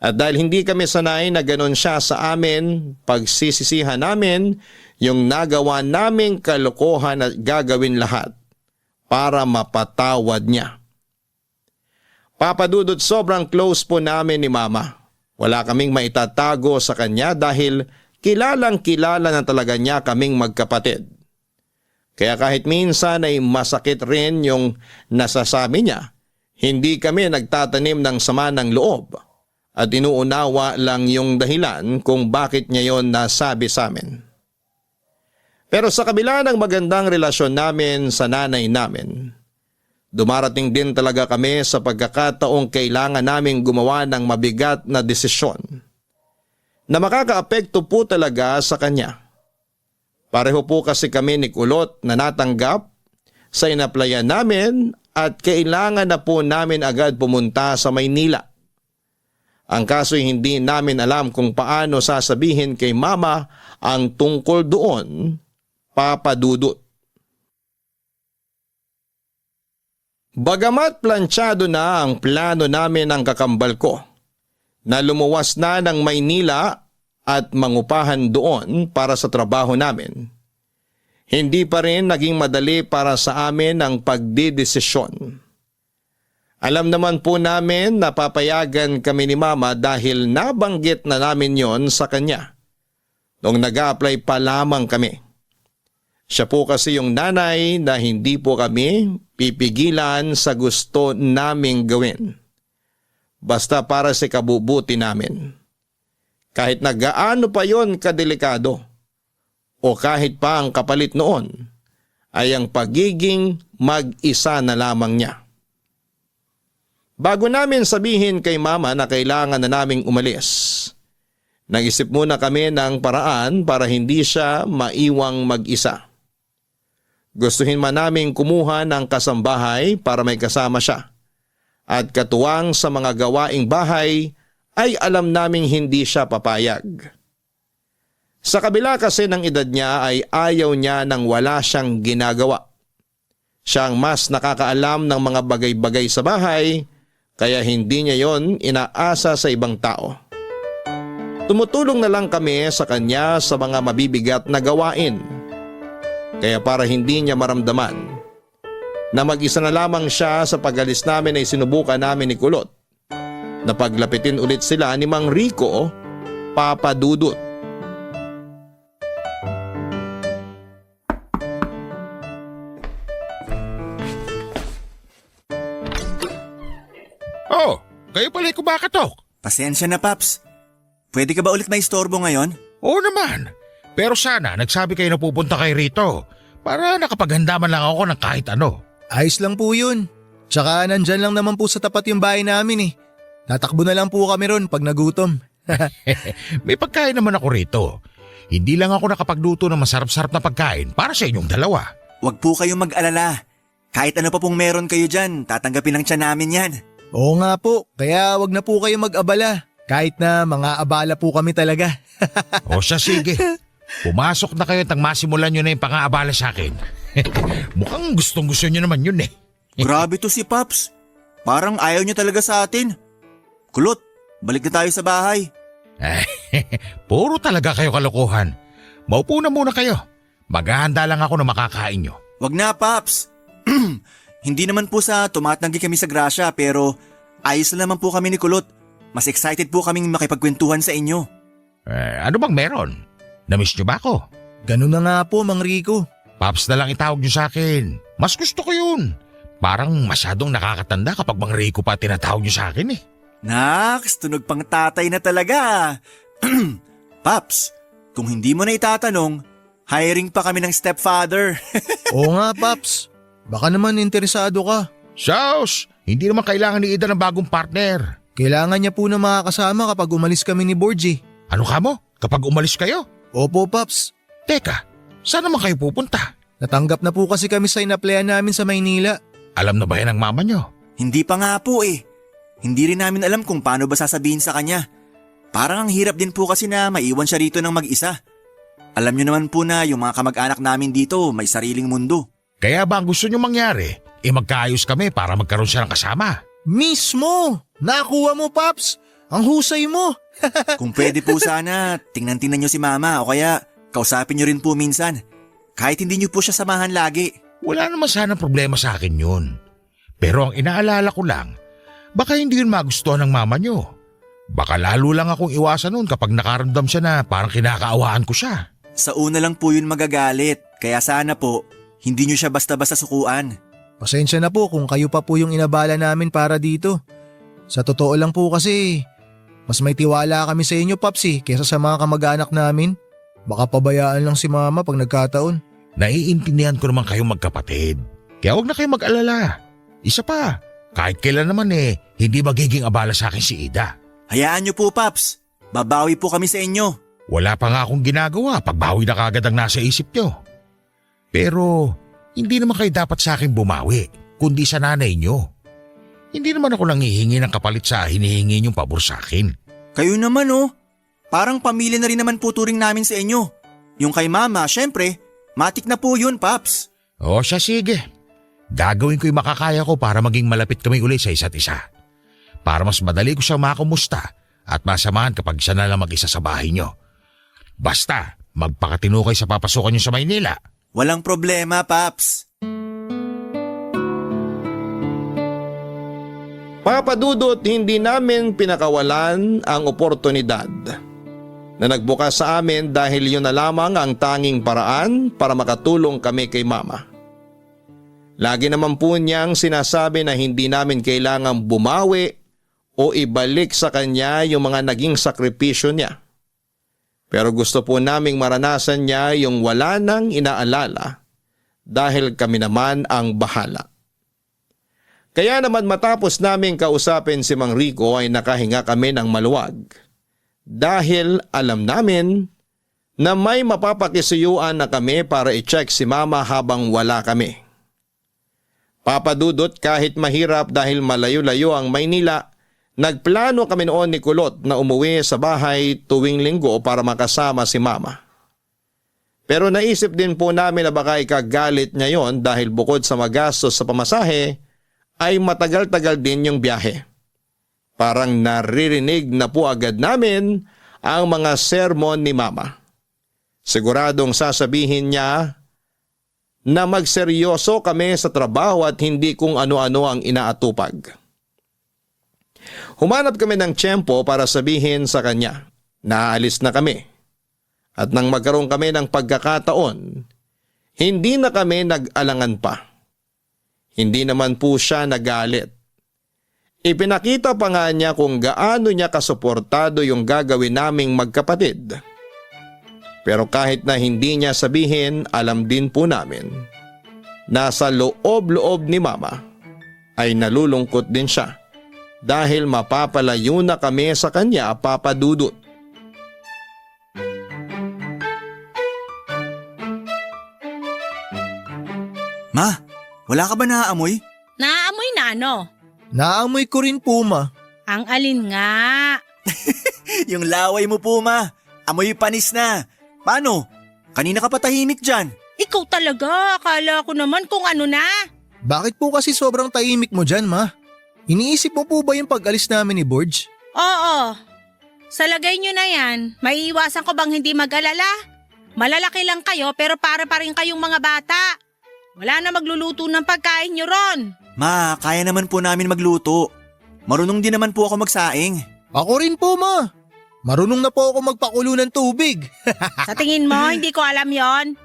At dahil hindi kami sanay na gano'n siya sa amin, pagsisisihan namin yung nagawa naming kalokohan at gagawin lahat para mapatawad niya. Papadudot, sobrang close po namin ni mama. Wala kaming maitatago sa kanya dahil kilalang kilala na talaga niya kaming magkapatid. Kaya kahit minsan ay masakit rin yung nasasabi niya, hindi kami nagtatanim ng sama ng loob at inuunawa lang yung dahilan kung bakit niya yon nasabi sa amin. Pero sa kabila ng magandang relasyon namin sa nanay namin, dumarating din talaga kami sa pagkakataong kailangan naming gumawa ng mabigat na desisyon na makakaapekto po talaga sa kanya. Pareho po kasi kami ni Kulot na natanggap sa inaplayan namin at kailangan na po namin agad pumunta sa Maynila. Ang kaso hindi namin alam kung paano sasabihin kay mama ang tungkol doon, papadudot. Bagamat planchado na ang plano namin ng kakambal ko, na lumuwas na ng Maynila at mangupahan doon para sa trabaho namin, hindi pa rin naging madali para sa amin ang pagdidesisyon. Alam naman po namin na papayagan kami ni mama dahil nabanggit na namin yon sa kanya noong nag-a-apply pa lamang kami. Siya po kasi yung nanay na hindi po kami pipigilan sa gusto naming gawin. Basta para sa kabubuti namin. Kahit na gaano pa yon kadelikado o kahit pa ang kapalit noon ay ang pagiging mag-isa na lamang niya. Bago namin sabihin kay mama na kailangan na naming umalis, nag-isip muna kami ng paraan para hindi siya maiwang mag-isa. Gustuhin man namin kumuha ng kasambahay para may kasama siya. At katuwang sa mga gawaing bahay ay alam naming hindi siya papayag. Sa kabila kasi ng edad niya ay ayaw niya nang wala siyang ginagawa. Siya ang mas nakakaalam ng mga bagay-bagay sa bahay kaya hindi niya yon inaasa sa ibang tao. Tumutulong na lang kami sa kanya sa mga mabibigat na gawain. Kaya para hindi niya maramdaman na mag-isa na lamang siya sa pag-alis namin ay sinubukan namin ni Kulot na paglapitin ulit sila ni Mang Rico, papadudot. Oh, kayo pala kumakatok. Pasensya na, Paps. Pwede ka ba ulit maistorbo ngayon? Oo naman. Pero sana nagsabi kayo na pupunta kay Rito para nakapaghanda man lang ako ng kahit ano. Ayos lang po yun. Tsaka nandyan lang naman po sa tapat yung bahay namin eh. Tatakbo na lang po kami ron pag nagutom. May pagkain naman ako rito. Hindi lang ako nakapagluto ng masarap-sarap na pagkain para sa inyong dalawa. Huwag po kayong mag-alala. Kahit ano pa pong meron kayo dyan, tatanggapin ng tiyan namin yan. Oo nga po, kaya wag na po kayo mag-abala. Kahit na mga abala po kami talaga. O siya, sige. Pumasok na kayo at masimulan nyo na yung pang-aabala sa akin. Mukhang gustong-gusto nyo naman yun eh. Grabe to si Paps. Parang ayaw niyo talaga sa atin. Kulot, balik na tayo sa bahay. Puro talaga kayo kalokohan. Maupo na muna kayo. Maghahanda lang ako na makakain nyo. Wag na, Paps. Hindi naman po sa tumatanggi kami sa grasya pero ayos na naman po kami ni Kulot. Mas excited po kaming makipagkwentuhan sa inyo. Ano bang meron? Namiss nyo ba ako? Ganun na nga po, Mang Rico. Paps na lang itawag nyo sa akin. Mas gusto ko yun. Parang masyadong nakakatanda kapag Mang Rico pa tinatawag nyo sa akin eh. Naks, tunog pang tatay na talaga. Paps, kung hindi mo na itatanong, hiring pa kami ng stepfather. Oo nga, Paps. Baka naman interesado ka. Sos, hindi naman kailangan ni Ida ng bagong partner. Kailangan niya po na makakasama kapag umalis kami ni Borgie. Ano ka mo? Kapag umalis kayo? Opo, Paps. Teka, saan naman kayo pupunta? Natanggap na po kasi kami sa inaplayan namin sa Maynila. Alam na ba yan ng mama nyo? Hindi pa nga po eh. Hindi rin namin alam kung paano ba sasabihin sa kanya. Parang ang hirap din po kasi na maiwan siya rito ng mag-isa. Alam niyo naman po na yung mga kamag-anak namin dito may sariling mundo. Kaya ba ang gusto nyo mangyari? Magkaayos kami para magkaroon siya ng kasama. Mismo! Nakuha mo, Paps! Ang husay mo! Kung pwede po sana, tingnan-tingnan niyo si mama o kaya kausapin niyo rin po minsan. Kahit hindi niyo po siya samahan lagi. Wala naman sana problema sa akin yun. Pero ang inaalala ko lang, baka hindi yun magustuhan ng mama nyo. Baka lalo lang akong iwasan nun kapag nakaramdam siya na parang kinakaawaan ko siya. Sa una lang po yun magagalit, kaya sana po, hindi niyo siya basta-basta sukuan. Pasensya na po kung kayo pa po yung inabala namin para dito. Sa totoo lang po kasi, mas may tiwala kami sa inyo, Papsi, kesa sa mga kamag-anak namin. Baka pabayaan lang si Mama pag nagkataon. Naiintindihan ko naman kayong magkapatid. Kaya huwag na kayong mag-alala. Isa pa, kahit kailan naman hindi magiging abala sa akin si Ida. Hayaan niyo po, Paps. Babawi po kami sa inyo. Wala pa nga akong ginagawa, pagbawi na kagad ang nasa isip nyo. Pero hindi naman kayo dapat sa akin bumawi, kundi sa nanay nyo. Hindi naman ako nanghihingi ng kapalit sa hinihingi nyong pabor sa akin. Kayo naman oh, parang pamilya na rin naman po turing namin sa inyo. Yung kay Mama, syempre, matik na po yun, Paps. O siya, sige. Gagawin ko yung makakaya ko para maging malapit kami uli sa isa't isa. Para mas madali ko siyang makumusta at masamahan kapag siya na lang mag-isa sa bahay nyo. Basta, magpakatino kayo sa papasukan nyo sa Maynila. Walang problema, Paps. Papadudot, hindi namin pinakawalan ang oportunidad na nagbukas sa amin dahil yun na lamang ang tanging paraan para makatulong kami kay Mama. Lagi naman po niyang sinasabi na hindi namin kailangang bumawi o ibalik sa kanya yung mga naging sakripisyo niya. Pero gusto po naming maranasan niya yung wala nang inaalala dahil kami naman ang bahala. Kaya naman matapos naming kausapin si Mang Rico ay nakahinga kami ng maluwag dahil alam namin na may mapapakisuyuan na kami para i-check si Mama habang wala kami. Papadudot, kahit mahirap dahil malayo-layo ang Maynila, nagplano kami noon ni Kulot na umuwi sa bahay tuwing linggo para makasama si Mama. Pero naisip din po namin na baka ikagalit niya yon dahil bukod sa magastos sa pamasahe, ay matagal-tagal din yung biyahe. Parang naririnig na po agad namin ang mga sermon ni Mama. Siguradong sasabihin niya na magseryoso kami sa trabaho at hindi kung ano-ano ang inaatupag. Humanap kami ng tiyempo para sabihin sa kanya na aalis na kami. At nang magkaroon kami ng pagkakataon, hindi na kami nag-alangan pa. Hindi naman po siya nagalit. Ipinakita pa nga niya kung gaano niya kasuportado yung gagawin naming magkapatid. Pero kahit na hindi niya sabihin, alam din po namin na sa loob-loob ni Mama ay nalulungkot din siya dahil mapapalayo na kami sa kanya, Papadudot. Wala ka ba naaamoy? Naaamoy na ano? Naamoy ko rin po ma. Ang alin nga? Yung laway mo po, ma. Amoy panis na. Paano? Kanina ka pa tahimik dyan. Ikaw talaga, akala ko naman kung ano na. Bakit po kasi sobrang tahimik mo dyan ma? Iniisip mo po ba yung pag-alis namin ni Borge? Oo. Sa lagay nyo na yan, maiiwasan ko bang hindi mag-alala? Malalaki lang kayo pero para pa rin kayong mga bata. Wala na magluluto ng pagkain nyo ron. Ma, kaya naman po namin magluto. Marunong din naman po ako magsaing. Ako rin po ma. Marunong na po ako magpakulo ng tubig. Sa tingin mo, hindi ko alam yon.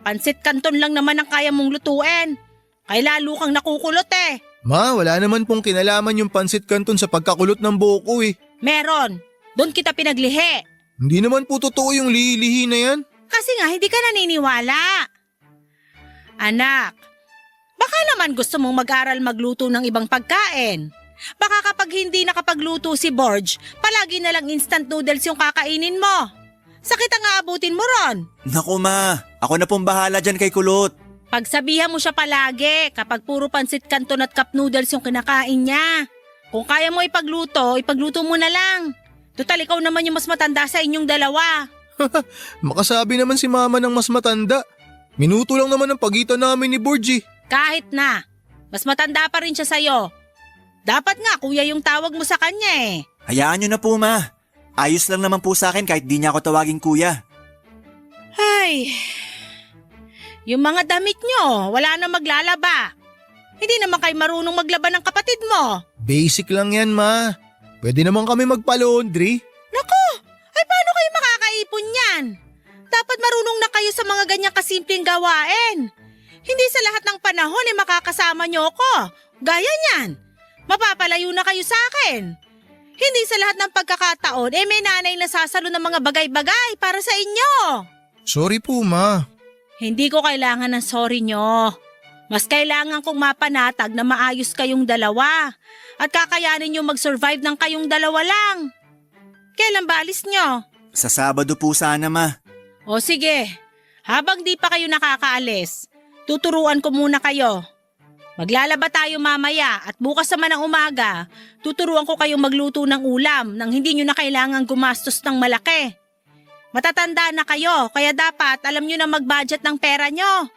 Pansit Canton lang naman ang kaya mong lutuin. Kaya lalo kang nakukulot eh. Ma, wala naman pong kinalaman yung pansit canton sa pagkakulot ng buhok ko eh. Meron. Doon kita pinaglihi. Hindi naman po totoo yung lihi na yan. Kasi nga hindi ka naniniwala. Anak, baka naman gusto mong mag-aral magluto ng ibang pagkain. Baka kapag hindi nakapagluto si Borge, palagi na lang instant noodles yung kakainin mo. Sakit ang aabutin mo ron. Naku ma, ako na pong bahala dyan kay Kulot. Pagsabihan mo siya palagi kapag puro pansit canton at cup noodles yung kinakain niya. Kung kaya mo ipagluto mo na lang. Total ikaw naman yung mas matanda sa inyong dalawa. Makasabi naman si mama ng mas matanda. Minuto lang naman ang pagitan namin ni Borge. Kahit na, mas matanda pa rin siya sa'yo. Dapat nga kuya yung tawag mo sa kanya eh. Hayaan nyo na po ma. Ayos lang naman po sa akin kahit di niya ako tawaging kuya. Ay, yung mga damit nyo, wala na maglalaba. Hindi naman kayo marunong maglaba ng kapatid mo. Basic lang yan ma. Pwede naman kami magpa-laundry. Naku, ay paano kayo makakaipon yan? Dapat marunong na kayo sa mga ganyang kasimpleng gawain. Hindi sa lahat ng panahon ay makakasama nyo ako. Gaya niyan, mapapalayo na kayo sa akin. Hindi sa lahat ng pagkakataon may nanay na sasalo ng mga bagay-bagay para sa inyo. Sorry po ma. Hindi ko kailangan ng sorry nyo. Mas kailangan kong mapanatag na maayos kayong dalawa at kakayanin nyo mag-survive ng kayong dalawa lang. Kailan ba alis nyo? Sa Sabado po sana ma. O sige, habang di pa kayo nakakaalis, tuturuan ko muna kayo. Maglalaba tayo mamaya at bukas naman ng umaga, tuturuan ko kayong magluto ng ulam nang hindi nyo na kailangang gumastos ng malaki. Matatanda na kayo, kaya dapat alam nyo na mag-budget ng pera nyo.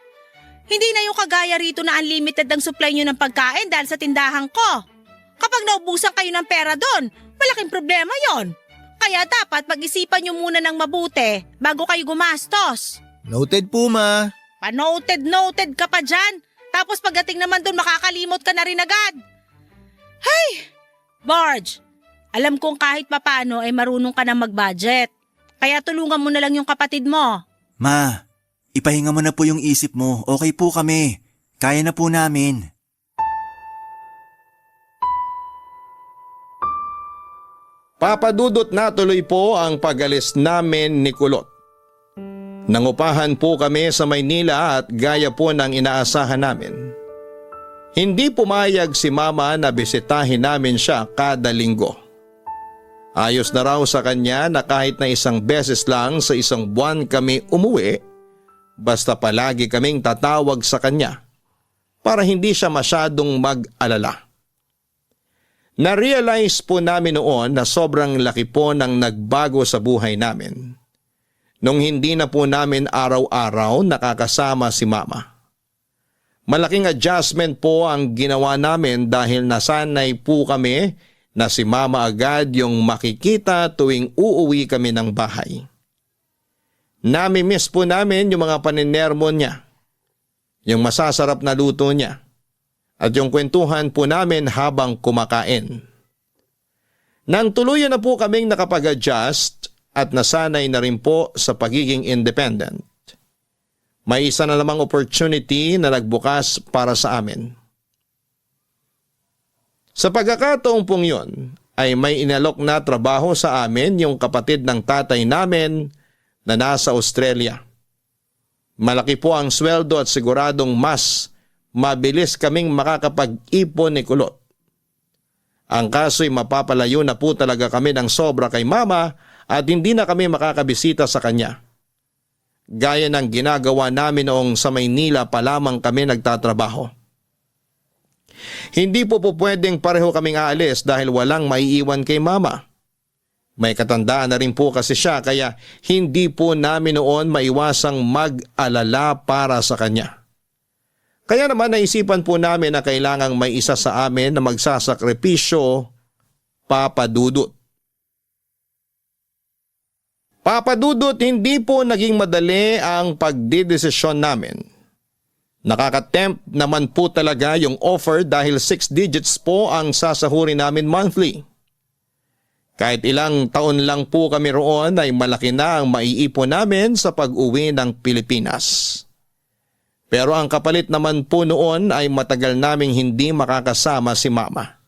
Hindi na yung kagaya rito na unlimited ang supply nyo ng pagkain dahil sa tindahan ko. Kapag naubusan kayo ng pera doon, malaking problema yon. Kaya dapat pag-isipan nyo muna ng mabuti bago kayo gumastos. Noted po ma. Noted ka pa dyan. Tapos pagdating naman doon makakalimot ka na rin agad. Hay! Borge, alam kong kahit papano ay marunong ka na mag-budget. Kaya tulungan mo na lang yung kapatid mo. Ma, ipahinga mo na po yung isip mo. Okay po kami. Kaya na po namin. Papadudot na tuloy po ang pag-alis namin ni Kulot. Nangupahan po kami sa Maynila at gaya po ng inaasahan namin. Hindi pumayag si mama na bisitahin namin siya kada linggo. Ayos na raw sa kanya na kahit na isang beses lang sa isang buwan kami umuwi, basta palagi kaming tatawag sa kanya para hindi siya masyadong mag-alala. Na-realize po namin noon na sobrang laki po ng nagbago sa buhay namin nung hindi na po namin araw-araw nakakasama si mama. Malaking adjustment po ang ginawa namin dahil nasanay po kami na si mama agad yung makikita tuwing uuwi kami ng bahay. Nami-miss po namin yung mga paninermo niya, yung masasarap na luto niya, at yung kwentuhan po namin habang kumakain. Nang tuluyan na po kaming nakapag-adjust at nasanay na rin po sa pagiging independent, may isa na namang opportunity na nagbukas para sa amin. Sa pagkakataong pong yun ay may inalok na trabaho sa amin yung kapatid ng tatay namin na nasa Australia. Malaki po ang sweldo at siguradong mas mabilis kaming makakapag-ipon ni Kulot. Ang kaso'y mapapalayo na po talaga kami ng sobra kay mama at hindi na kami makakabisita sa kanya. Gaya ng ginagawa namin noong sa Maynila pa lamang kami nagtatrabaho. Hindi po pwedeng pareho kaming aalis dahil walang maiiwan kay mama. May katandaan na rin po kasi siya kaya hindi po namin noon maiwasang mag-alala para sa kanya. Kaya naman naisipan po namin na kailangang may isa sa amin na magsasakripisyo, Papa Dudut. Papa Dudut, hindi po naging madali ang pagdidesisyon namin. Nakaka-tempt naman po talaga yung offer dahil 6 digits po ang sasahurin namin monthly. Kahit ilang taon lang po kami roon ay malaki na ang maiipon namin sa pag-uwi ng Pilipinas. Pero ang kapalit naman po noon ay matagal naming hindi makakasama si mama.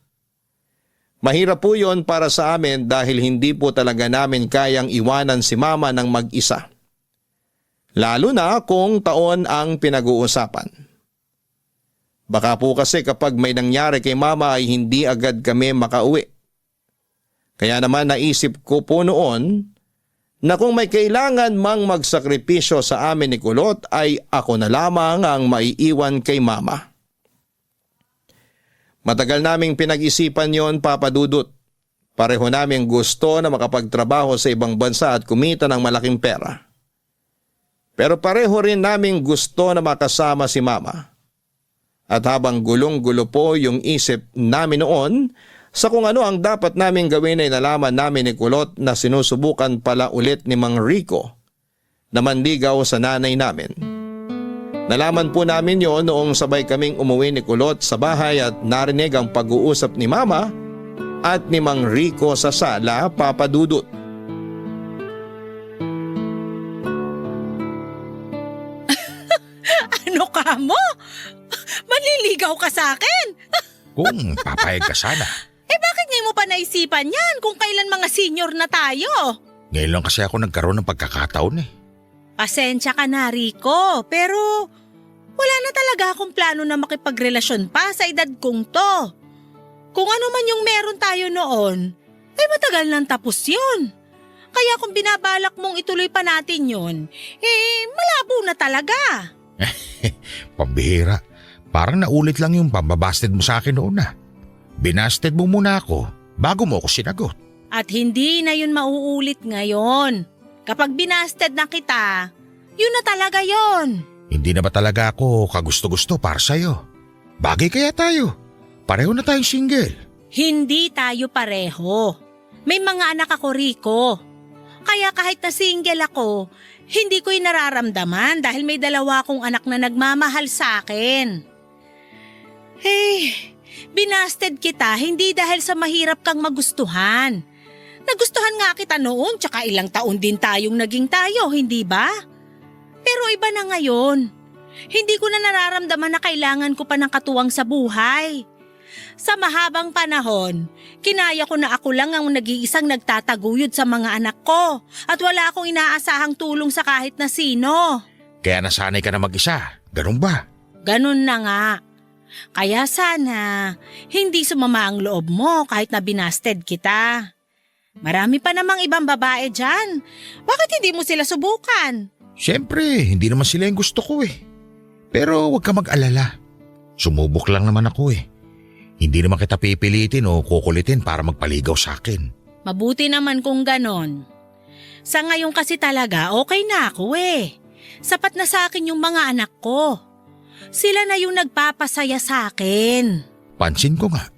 Mahirap po yon para sa amin dahil hindi po talaga namin kayang iwanan si mama ng mag-isa. Lalo na kung taon ang pinag-uusapan. Baka po kasi kapag may nangyari kay mama ay hindi agad kami makauwi. Kaya naman naisip ko po noon na kung may kailangan mang magsakripisyo sa amin ni Kulot ay ako na lamang ang maiiwan kay mama. Matagal naming pinag-isipan yon, Papa Dudut. Pareho naming gusto na makapagtrabaho sa ibang bansa at kumita ng malaking pera. Pero pareho rin naming gusto na makasama si mama. At habang gulong-gulo po yung isip namin noon, sa kung ano ang dapat namin gawin ay nalaman namin ni Kulot na sinusubukan pala ulit ni Mang Rico na manligaw sa nanay namin. Nalaman po namin yon noong sabay kaming umuwi ni Kulot sa bahay at narinig ang pag-uusap ni Mama at ni Mang Rico sa sala, Papa Dudut. Ano ka mo? Manliligaw ka sa akin? Kung papayag ka sana. Bakit ngayon mo pa naisipan yan kung kailan mga senior na tayo? Ngayon lang kasi ako nagkaroon ng pagkakataon eh. Pasensya ka na, Rico, pero wala na talaga akong plano na makipagrelasyon pa sa edad kong to. Kung ano man yung meron tayo noon, ay matagal nang tapos yun. Kaya kung binabalak mong ituloy pa natin yun, malabo na talaga. Pambihira. Parang naulit lang yung pambabasted mo sa akin noon ah. Binasted mo muna ako bago mo ako sinagot. At hindi na yun mauulit ngayon. Kapag binasted na kita, yun na talaga yun. Hindi na ba talaga ako kagusto-gusto para sa'yo? Bagay kaya tayo. Pareho na tayong single. Hindi tayo pareho. May mga anak ako, Rico. Kaya kahit na single ako, hindi ko yung nararamdaman dahil may 2 akong anak na nagmamahal sa akin. Binasted kita hindi dahil sa mahirap kang magustuhan. Nagustuhan nga kita noon tsaka ilang taon din tayong naging tayo, hindi ba? Pero iba na ngayon. Hindi ko na nararamdaman na kailangan ko pa ng katuwang sa buhay. Sa mahabang panahon, kinaya ko na ako lang ang nag-iisang nagtataguyod sa mga anak ko at wala akong inaasahang tulong sa kahit na sino. Kaya nasanay ka na mag-isa, ganun ba? Ganun na nga. Kaya sana, hindi sumama ang loob mo kahit na binasted kita. Marami pa namang ibang babae dyan. Bakit hindi mo sila subukan? Siyempre, hindi naman sila yung gusto ko eh. Pero huwag ka mag-alala. Sumubok lang naman ako eh. Hindi naman kita pipilitin o kukulitin para magpaligaw sa akin. Mabuti naman kung ganon. Sa ngayon kasi talaga okay na ako eh. Sapat na sa akin yung mga anak ko. Sila na yung nagpapasaya sa akin. Pansin ko nga.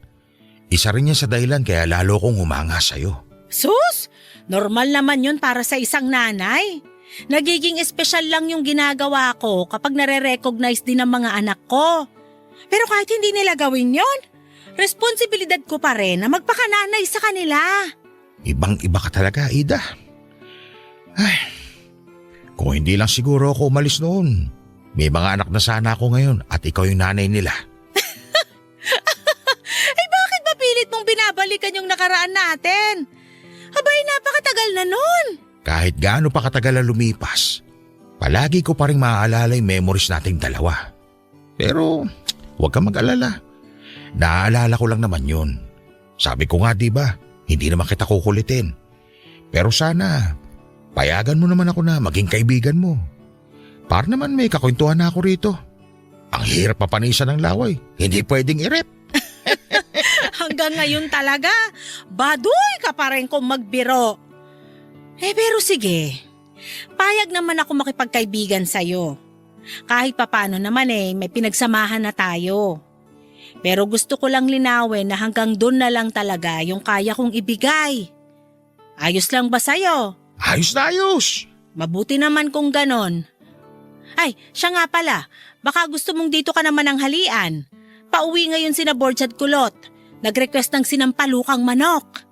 Isa rin yan sa dahilan kaya lalo kong humanga sa'yo. Sus! Normal naman yun para sa isang nanay. Nagiging espesyal lang yung ginagawa ko kapag nare-recognize din ng mga anak ko. Pero kahit hindi nila gawin yon, responsibilidad ko pa rin na magpakananay sa kanila. Ibang-iba ka talaga, Ida. Ay, kung hindi lang siguro ako umalis noon, may mga anak na sana ako ngayon at ikaw yung nanay nila. Bakit ba pilit mong binabalikan yung nakaraan natin? Abay, napakatagal na nun. Kahit gaano pa katagal ang lumipas, palagi ko pa rin maaalala yung memories nating dalawa. Pero huwag kang mag-alala. Naaalala ko lang naman yun. Sabi ko nga diba, hindi naman kita kukulitin. Pero sana, payagan mo naman ako na maging kaibigan mo. Para naman may kakwentuhan na ako rito. Ang hirap papanisan ng laway, hindi pwedeng i-rep. Hanggang ngayon talaga, baduy ka pa rin kung magbiro. Pero sige, payag naman ako makipagkaibigan sa'yo. Kahit papano naman may pinagsamahan na tayo. Pero gusto ko lang linawin na hanggang doon na lang talaga yung kaya kong ibigay. Ayos lang ba sa'yo? Ayos na ayos. Mabuti naman kung ganon. Ay, siya nga pala, baka gusto mong dito ka naman ang halian. Pauwi ngayon sina Borge at Kulot. Nag-request ng sinampalukang manok.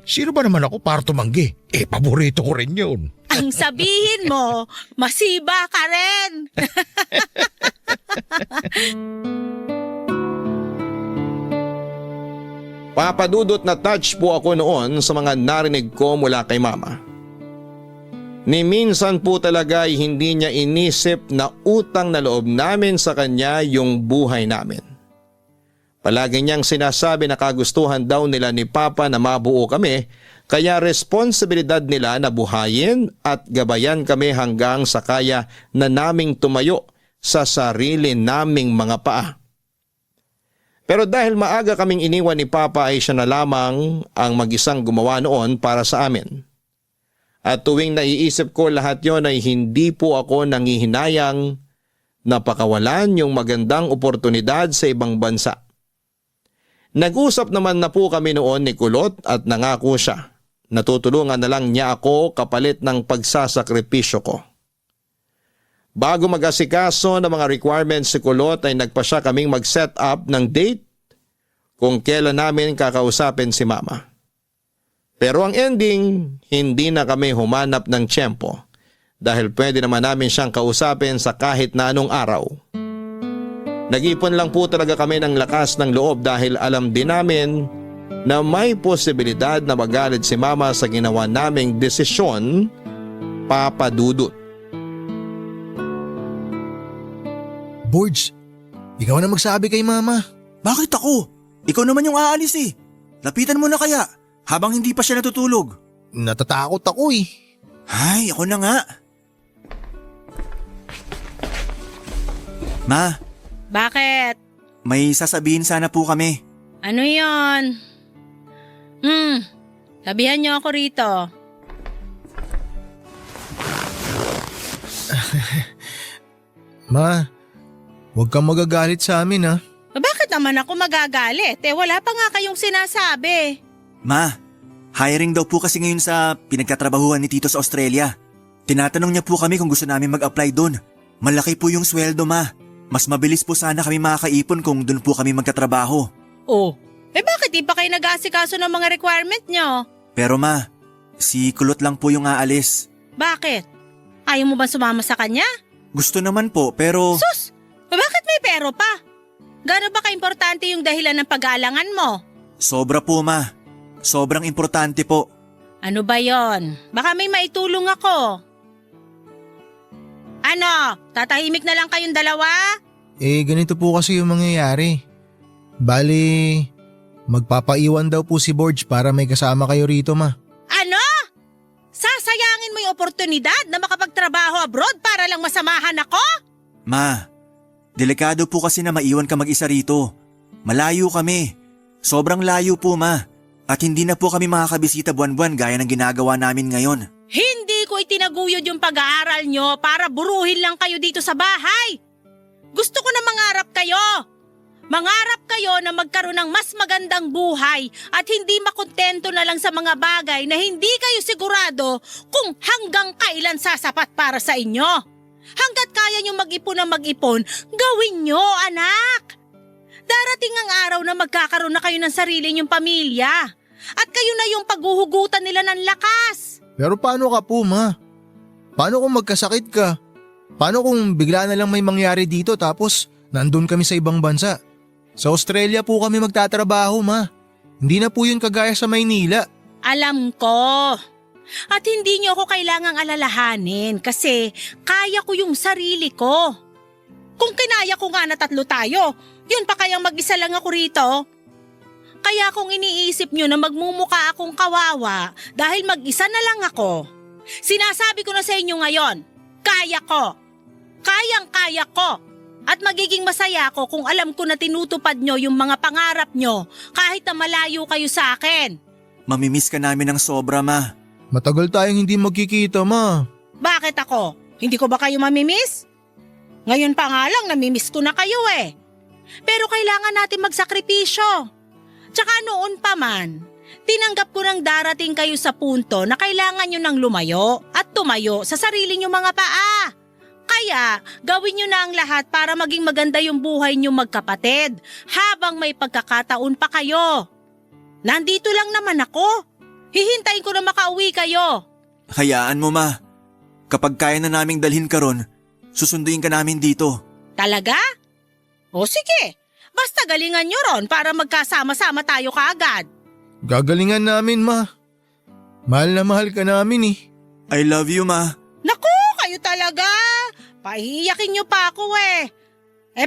Sino ba naman ako para tumanggi? Paborito ko rin yun. Ang sabihin mo, masiba ka rin. Papadudot na touch po ako noon sa mga narinig ko mula kay Mama. Ni minsan po talaga ay hindi niya inisip na utang na loob namin sa kanya yung buhay namin. Palagi niyang sinasabi na kagustuhan daw nila ni Papa na mabuo kami, kaya responsibilidad nila na buhayin at gabayan kami hanggang sa kaya na naming tumayo sa sarili naming mga paa. Pero dahil maaga kaming iniwan ni Papa ay siya na lamang ang mag-isang gumawa noon para sa amin. At tuwing naiisip ko lahat yon ay hindi po ako nangihinayang na pakawalan yung magandang oportunidad sa ibang bansa. Nag-usap naman na po kami noon ni Kulot at nangako siya. Natutulungan na lang niya ako kapalit ng pagsasakripisyo ko. Bago mag-asikaso ng mga requirements si Kulot ay nagpa siya kaming mag-set up ng date kung kailan namin kakausapin si Mama. Pero ang ending, hindi na kami humanap ng tiyempo dahil pwede naman namin siyang kausapin sa kahit na anong araw. Nag-ipon lang po talaga kami ng lakas ng loob dahil alam din namin na may posibilidad na magalit si Mama sa ginawa naming desisyon, Papa Dudut. Borge, ikaw na magsabi kay Mama. Bakit ako? Ikaw naman yung aalis eh. Lapitan mo na kaya habang hindi pa siya natutulog. Natatakot ako eh. Ay, ako na nga. Ma, Bakit? may sasabihin sana po kami. Ano yon? Sabihan niyo ako rito. Ma, huwag kang magagalit sa amin ha. Bakit naman ako magagalit? Wala pa nga kayong sinasabi. Ma, hiring daw po kasi ngayon sa pinagtatrabahuhan ni Tito sa Australia. Tinatanong niya po kami kung gusto namin mag-apply doon. Malaki po yung sweldo, Ma. Mas mabilis po sana kami makakaipon kung doon po kami magkatrabaho. Oh, bakit di pa kayo nag-aasikaso ng mga requirement nyo? Pero Ma, si Kulot lang po yung aalis. Bakit? Ayaw mo ba sumama sa kanya? Gusto naman po pero… Sus! Bakit may pero pa? Gano'n ba ka-importante yung dahilan ng pag-aalangan mo? Sobra po, Ma. Sobrang importante po. Ano ba yon? Baka may maitulong ako. Ano? Tatahimik na lang kayong dalawa? Ganito po kasi yung mangyayari. Bali, magpapaiwan daw po si Borge para may kasama kayo rito, Ma. Ano? Sasayangin mo yung oportunidad na makapagtrabaho abroad para lang masamahan ako? Ma, delikado po kasi na maiwan ka mag-isa rito. Malayo kami. Sobrang layo po, Ma. At hindi na po kami makakabisita buwan-buwan gaya ng ginagawa namin ngayon. Hindi ko itinaguyod yung pag-aaral nyo para buruhin lang kayo dito sa bahay. Gusto ko na mangarap kayo. Mangarap kayo na magkaroon ng mas magandang buhay at hindi makontento na lang sa mga bagay na hindi kayo sigurado kung hanggang kailan sasapat para sa inyo. Hanggat kaya nyo mag-ipon na mag-ipon, gawin nyo, anak. Darating ang araw na magkakaroon na kayo ng sarili nyong pamilya. At kayo na yung paghuhugutan nila ng lakas. Pero paano ka po, Ma? Paano kung magkasakit ka? Paano kung bigla na lang may mangyari dito tapos nandun kami sa ibang bansa? Sa Australia po kami magtatrabaho, Ma. Hindi na po yun kagaya sa Maynila. Alam ko. At hindi niyo ako kailangang alalahanin kasi kaya ko yung sarili ko. Kung kinaya ko nga na 3 tayo, yun pa kayang mag-isa lang ako rito. Kaya kung iniisip nyo na magmumuka akong kawawa dahil mag-isa na lang ako, sinasabi ko na sa inyo ngayon, kaya ko. Kayang-kaya ko. At magiging masaya ako kung alam ko na tinutupad nyo yung mga pangarap nyo kahit na malayo kayo sa akin. Mamimiss ka namin ng sobra, ma. Matagal tayong hindi magkikita, ma. Bakit ako? Hindi ko ba kayo mamimiss? Ngayon pa nga lang namimiss ko na kayo eh. Pero kailangan natin magsakripisyo. Tsaka noon pa man, tinanggap ko nang darating kayo sa punto na kailangan nyo nang lumayo at tumayo sa sarili nyo mga paa. Kaya gawin nyo na ang lahat para maging maganda yung buhay nyo magkapatid habang may pagkakataon pa kayo. Nandito lang naman ako. Hihintayin ko na makauwi kayo. Hayaan mo, ma. Kapag kaya na naming dalhin ka ron, susunduin ka namin dito. Talaga? O sige, basta galingan nyo ron para magkasama-sama tayo kaagad. Gagalingan namin, ma. Mahal na mahal ka namin eh. I love you, ma. Naku, kayo talaga. Pahihiyakin nyo pa ako eh.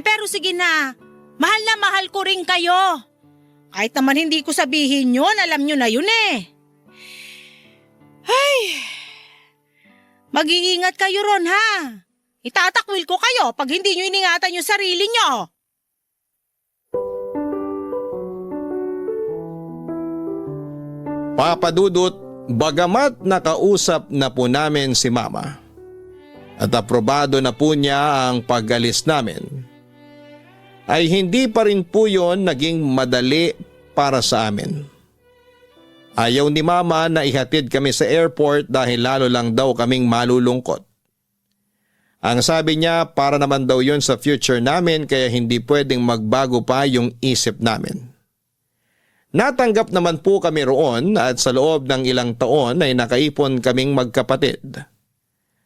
Pero sige na, mahal ko rin kayo. Kahit naman hindi ko sabihin yun, alam nyo na yun eh. Ay, mag-iingat kayo ron ha. Itatakwil ko kayo pag hindi nyo iningatan yung sarili nyo. Papa Dudut, bagamat nakausap na po namin si Mama at aprobado na po niya ang pag-alis namin, ay hindi pa rin po yon naging madali para sa amin. Ayaw ni Mama na ihatid kami sa airport dahil lalo lang daw kaming malulungkot. Ang sabi niya para naman daw yon sa future namin kaya hindi pwedeng magbago pa yung isip namin. Natanggap naman po kami roon at sa loob ng ilang taon ay nakaipon kaming magkapatid.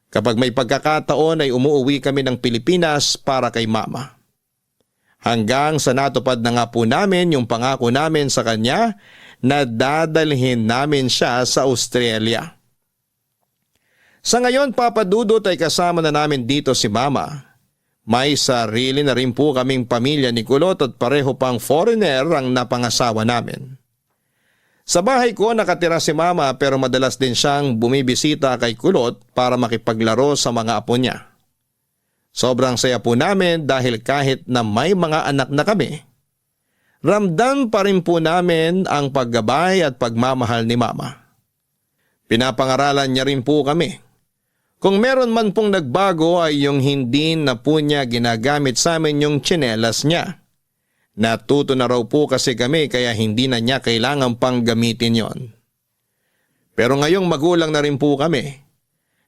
Kapag may pagkakataon ay umuwi kami ng Pilipinas para kay Mama. Hanggang sa natupad na nga po namin yung pangako namin sa kanya na dadalhin namin siya sa Australia. Sa ngayon, Papa Dudut, ay kasama na namin dito si Mama. May sarili na rin po kaming pamilya ni Kulot at pareho pang foreigner ang napangasawa namin. Sa bahay ko nakatira si Mama pero madalas din siyang bumibisita kay Kulot para makipaglaro sa mga apo niya. Sobrang saya po namin dahil kahit na may mga anak na kami, ramdam pa rin po namin ang paggabay at pagmamahal ni Mama. Pinapangaralan niya rin po kami. Kung meron man pong nagbago ay yung hindi na po niya ginagamit sa amin yung tsinelas niya. Natuto na raw po kasi kami kaya hindi na niya kailangan pang gamitin yon. Pero ngayong magulang na rin po kami,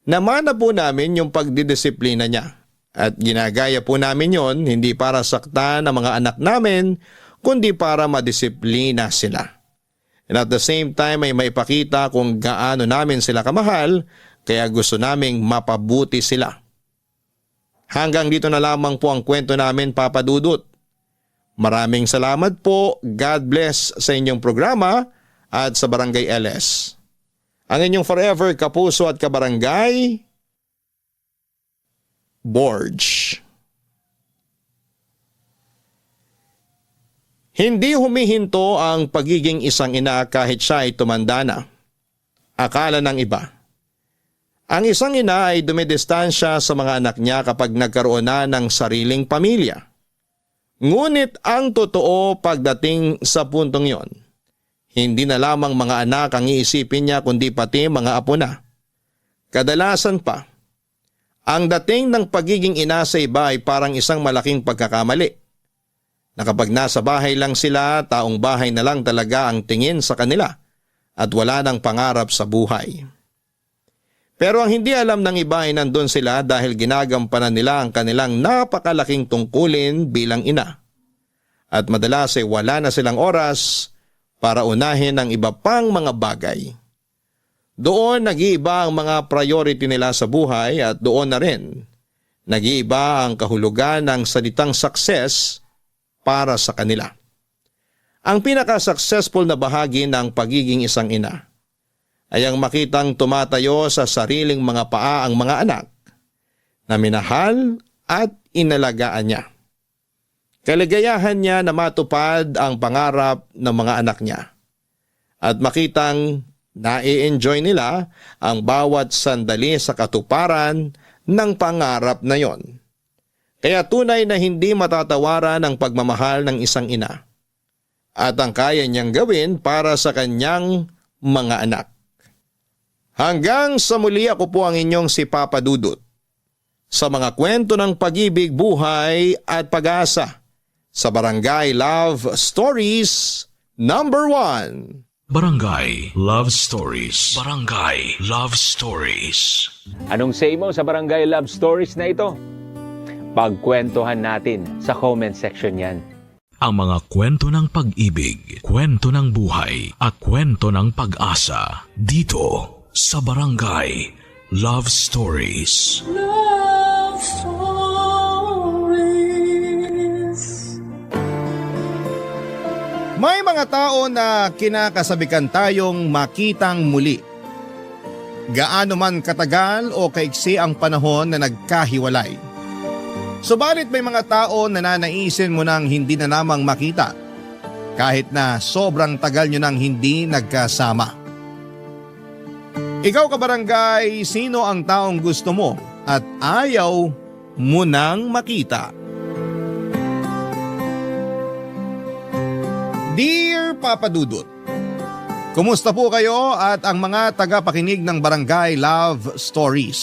namana po namin yung pagdidisiplina niya. At ginagaya po namin yon hindi para saktan ang mga anak namin, kundi para madisiplina sila. And at the same time ay maipakita kung gaano namin sila kamahal, kaya gusto naming mapabuti sila. Hanggang dito na lamang po ang kwento namin, Papa Dudut. Maraming salamat po, God bless sa inyong programa at sa Barangay LS. Ang inyong forever kapuso at kabarangay, Borge. Hindi humihinto ang pagiging isang ina kahit siya ay tumanda na. Akala ng iba. Ang isang ina ay dumidistansya sa mga anak niya kapag nagkaroon na ng sariling pamilya. Ngunit ang totoo pagdating sa puntong yon, hindi na lamang mga anak ang iisipin niya kundi pati mga apo na. Kadalasan pa, ang dating ng pagiging ina sa iba ay parang isang malaking pagkakamali. Na kapag nasa bahay lang sila, taong bahay na lang talaga ang tingin sa kanila at wala nang pangarap sa buhay. Pero ang hindi alam ng iba ay nandun sila dahil ginagampanan nila ang kanilang napakalaking tungkulin bilang ina. At madalas ay wala na silang oras para unahin ang iba pang mga bagay. Doon nag-iiba ang mga priority nila sa buhay at doon na rin nag-iiba ang kahulugan ng salitang success para sa kanila. Ang pinaka-successful na bahagi ng pagiging isang ina ay ang makitang tumatayo sa sariling mga paa ang mga anak na minahal at inalagaan niya. Kaligayahan niya na matupad ang pangarap ng mga anak niya at makitang nai-enjoy nila ang bawat sandali sa katuparan ng pangarap na yon. Kaya tunay na hindi matatawaran ang pagmamahal ng isang ina at ang kaya niyang gawin para sa kanyang mga anak. Hanggang sa muli, ako po ang inyong si Papa Dudut sa mga kwento ng pag-ibig, buhay at pag-asa sa Barangay Love Stories number 1. Barangay Love Stories. Barangay Love Stories. Anong say mo sa Barangay Love Stories na ito? Pagkwentuhan natin sa comment section yan. Ang mga kwento ng pag-ibig, kwento ng buhay at kwento ng pag-asa dito sa Barangay Love Stories. Love Stories. May mga tao na kinakasabikan tayong makitang muli. Gaano man katagal o kaiksi ang panahon na nagkahiwalay. Subalit may mga tao na nanaisin mo nang hindi na namang makita kahit na sobrang tagal nyo nang hindi nagkasama. Ikaw kabarangay, sino ang taong gusto mo at ayaw mo nang makita? Dear Papa Dudut, kumusta po kayo at ang mga tagapakinig ng Barangay Love Stories?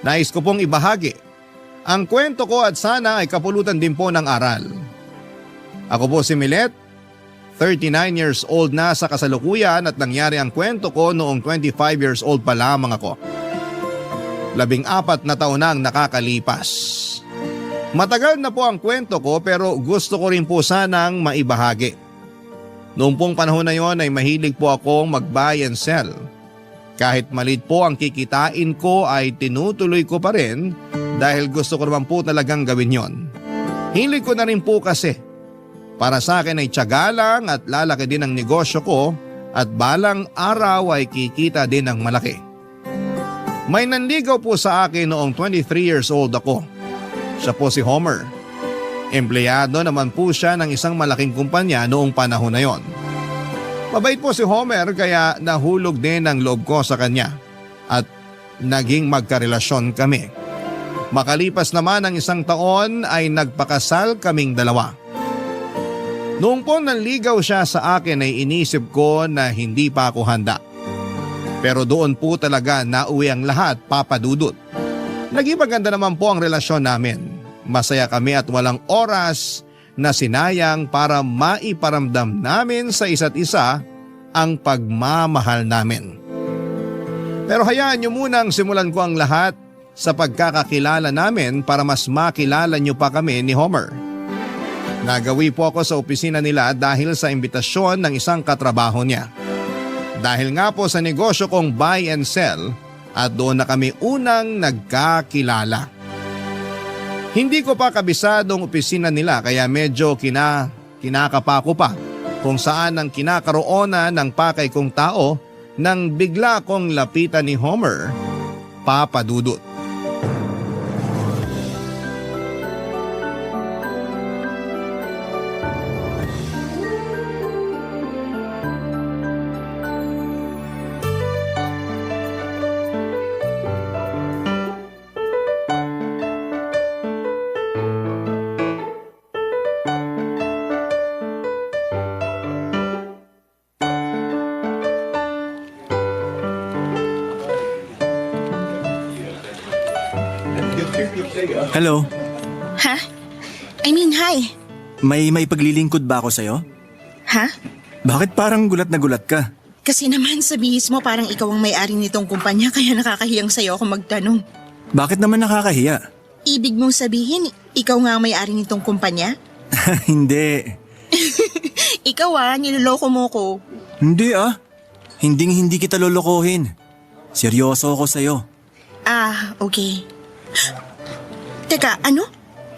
Nais ko pong ibahagi ang kwento ko at sana ay kapulutan din po ng aral. Ako po si Milet, 39 years old na sa kasalukuyan at nangyari ang kwento ko noong 25 years old pa lamang ako. 14 na taon na ang nakakalipas. Matagal na po ang kwento ko pero gusto ko rin po sanang maibahagi. Noong pong panahon na yon ay mahilig po akong mag-buy and sell. Kahit maliit po ang kikitain ko ay tinutuloy ko pa rin dahil gusto ko naman po talagang gawin yon. Hilig ko na rin po kasi. Para sa akin ay tiyaga lang at lalaki din ang negosyo ko at balang araw ay kikita din ng malaki. May nanligaw po sa akin noong 23 years old ako. Siya po si Homer. Empleyado naman po siya ng isang malaking kumpanya noong panahon na yon. Mabait po si Homer kaya nahulog din ang loob ko sa kanya at naging magkarelasyon kami. Makalipas naman ang 1 taon ay nagpakasal kaming dalawa. Noong po nanligaw siya sa akin ay inisip ko na hindi pa ako handa. Pero doon po talaga nauwi ang lahat, Papa Dudut. Naging maganda naman po ang relasyon namin. Masaya kami at walang oras na sinayang para maiparamdam namin sa isa't isa ang pagmamahal namin. Pero hayaan niyo munang simulan ko ang lahat sa pagkakakilala namin para mas makilala niyo pa kami ni Homer. Nagawi po ako sa opisina nila dahil sa imbitasyon ng isang katrabaho niya. Dahil nga po sa negosyo kong buy and sell at doon na kami unang nagkakilala. Hindi ko pa kabisadong opisina nila kaya medyo kinakapa ko pa kung saan ang kinakaroonan ng pakay kong tao nang bigla kong lapitan ni Homer, Papa Dudut. Hello, Ha? I mean, hi. may paglilingkod ba ako sa'yo? Ha? Bakit parang gulat na gulat ka? Kasi naman sa bihis mo parang ikaw ang may-ari nitong kumpanya kaya nakakahiyang sa'yo ako magtanong. Bakit naman nakakahiya? Ibig mong sabihin, ikaw nga ang may-ari nitong kumpanya? Hindi. Ikaw niloloko mo ko. Hindi ah. Hindi kita lolokohin. Seryoso ako sa'yo. Okay. Teka, ano?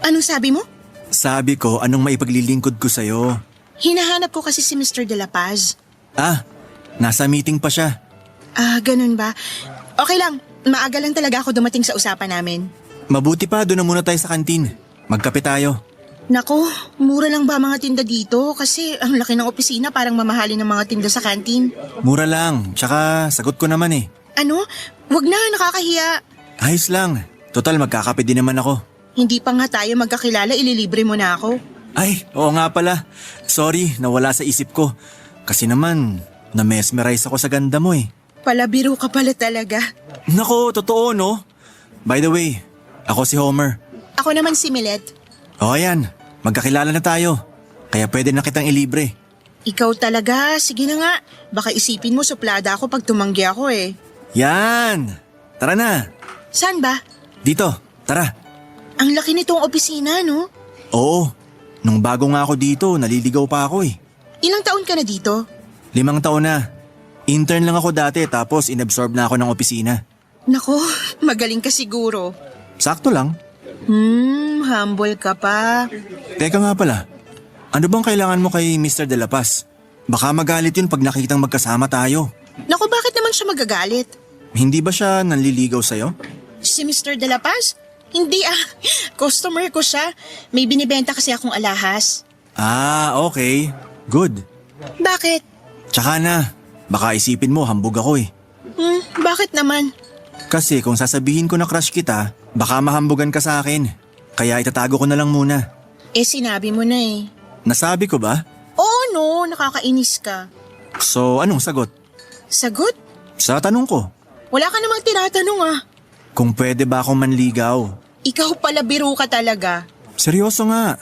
Anong sabi mo? Sabi ko anong maipaglilingkod ko sa'yo. Hinahanap ko kasi si Mr. De La Paz. Nasa meeting pa siya. Ganun ba? Okay lang, maaga lang talaga ako dumating sa usapan namin. Mabuti pa, doon na muna tayo sa kantin. Magkape tayo. Nako, mura lang ba mga tinda dito? Kasi ang laki ng opisina parang mamahalin ng mga tinda sa kantin. Mura lang, tsaka sagot ko naman eh. Ano? Wag na, nakakahiya. Ayos lang. Total, magkakape din naman ako. Hindi pa nga tayo magkakilala, ililibre mo na ako. Ay, oo nga pala. Sorry, nawala sa isip ko. Kasi naman, na-mesmerize ako sa ganda mo eh. Palabiro ka pala talaga. Nako, totoo no? By the way, ako si Homer. Ako naman si Milet. O ayan, magkakilala na tayo. Kaya pwede na kitang ilibre. Ikaw talaga, sige na nga. Baka isipin mo suplada ako pag tumanggi ako eh. Yan! Tara na! Saan ba? Dito, tara. Ang laki nitong opisina, no? Oo, nung bago nga ako dito, naliligaw pa ako eh. Ilang taon ka na dito? 5 taon na. Intern lang ako dati tapos inabsorb na ako ng opisina. Nako, magaling ka siguro. Sakto lang. Humble ka pa. Teka nga pala, ano bang kailangan mo kay Mr. De La Paz? Baka magalit yun pag nakitang magkasama tayo. Nako, bakit naman siya magagalit? Hindi ba siya nanliligaw sa'yo? Si Mr. De La Paz? Hindi customer ko siya. May binibenta kasi akong alahas. Ah, okay. Good. Bakit? Tsaka na, baka isipin mo hambog ako eh. Bakit naman? Kasi kung sasabihin ko na crush kita, baka mahambugan ka sa akin. Kaya itatago ko na lang muna. Sinabi mo na eh. Nasabi ko ba? Oo no, nakakainis ka. So, anong sagot? Sagot? Sa tanong ko, Wala ka namang tinatanong kung pwede ba akong manligaw. Ikaw pala biro ka talaga. Seryoso nga,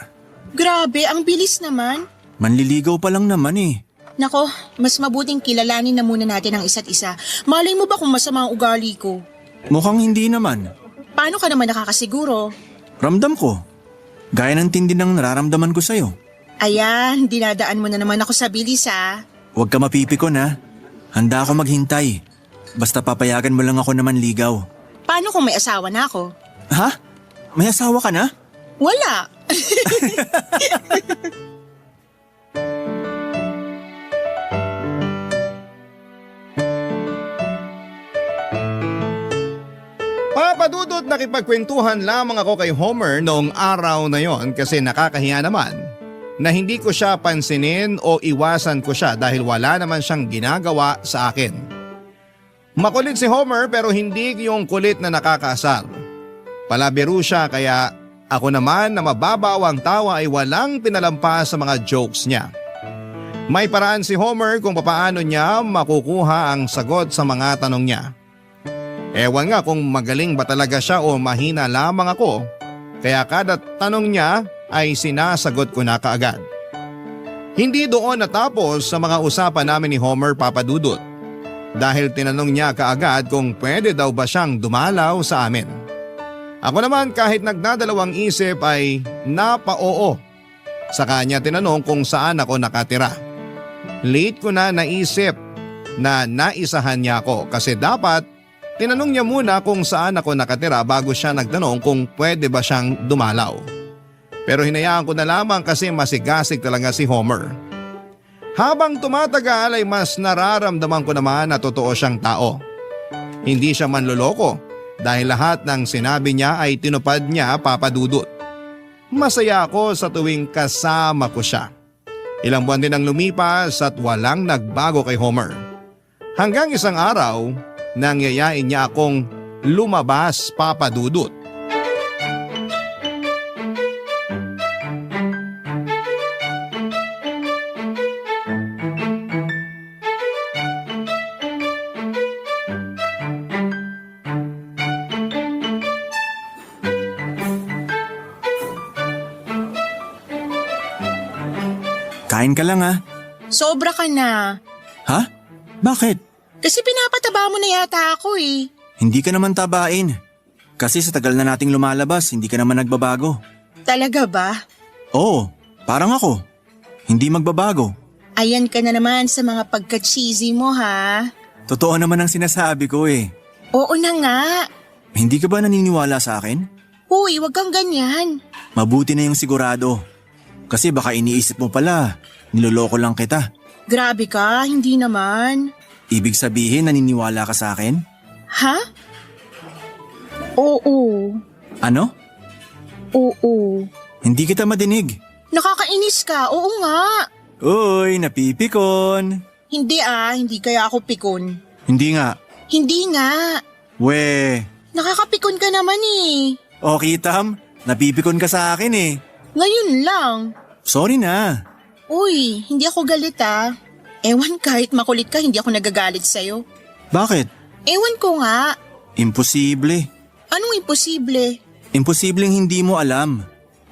Grabe, ang bilis naman. manliligaw pa lang naman eh. Nako, mas mabuting kilalanin na muna natin ang isa't isa. Malay mo ba kung masama ang ugali ko? Mukhang hindi naman. Paano ka naman nakakasiguro? Ramdam ko. Gaya ng tindi ng nararamdaman ko sa'yo. Ayan, dinadaan mo na naman ako sa bilis Huwag ka mapipikon ha. Handa ako maghintay. Basta papayagan mo lang ako na manligaw. Paano kung may asawa na ako? Ha? May asawa ka na? Wala. Papadudot nakipagkwentuhan lamang ako kay Homer noong araw na yon kasi nakakahiya naman na hindi ko siya pansinin o iwasan ko siya dahil wala naman siyang ginagawa sa akin. Makulit si Homer pero hindi yung kulit na nakakaasar. Palabiro siya kaya ako naman na mababaw ang tawa ay walang pinalampas sa mga jokes niya. May paraan si Homer kung papaano niya makukuha ang sagot sa mga tanong niya. Ewan nga kung magaling ba talaga siya o mahina lamang ako, kaya kada tanong niya ay sinasagot ko na kaagad. Hindi doon natapos sa mga usapan namin ni Homer, Papadudot, dahil tinanong niya kaagad kung pwede daw ba siyang dumalaw sa amin. Ako naman kahit nagdadalawang isip ay napa-oo. Sa kanya tinanong kung saan ako nakatira. Late ko na naisip na naisahan niya ako kasi dapat tinanong niya muna kung saan ako nakatira bago siya nagtanong kung pwede ba siyang dumalaw. Pero hinayaan ko na lamang kasi masigasig talaga si Homer. Habang tumatagal ay mas nararamdaman ko naman na totoo siyang tao. Hindi siya manloloko dahil lahat ng sinabi niya ay tinupad niya, Papadudot. Masaya ako sa tuwing kasama ko siya. Ilang buwan din ang lumipas at walang nagbago kay Homer. Hanggang isang araw, nangyayain niya akong lumabas, Papadudot. Kain ka lang ha. Sobra ka na. Ha? Bakit? Kasi pinapataba mo na yata ako eh. Hindi ka naman tabain. Kasi sa tagal na nating lumalabas, hindi ka naman nagbabago. Talaga ba? Oo, parang ako. Hindi magbabago. Ayan ka na naman sa mga pagka-cheesy mo Totoo naman ang sinasabi ko eh. Oo na nga. Hindi ka ba naniniwala sa akin? Uy, wag kang ganyan. Mabuti na yung sigurado. Kasi baka iniisip mo pala, niloloko lang kita. Grabe ka, hindi naman. Ibig sabihin naniniwala ka sa akin? Ha? Oo. Ano? Oo. Hindi kita madinig. Nakakainis ka, oo nga. Uy, napipikon. Hindi hindi kaya ako pikon. Hindi nga. Hindi nga. We. Nakakapikon ka naman eh. O Kitam, Napipikon ka sa akin eh. Ngayon lang. Sorry na. Uy, hindi ako galit Ewan kahit makulit ka, hindi ako nagagalit sa'yo. Bakit? Ewan ko nga. Imposible. Anong imposible? Imposibleng hindi mo alam.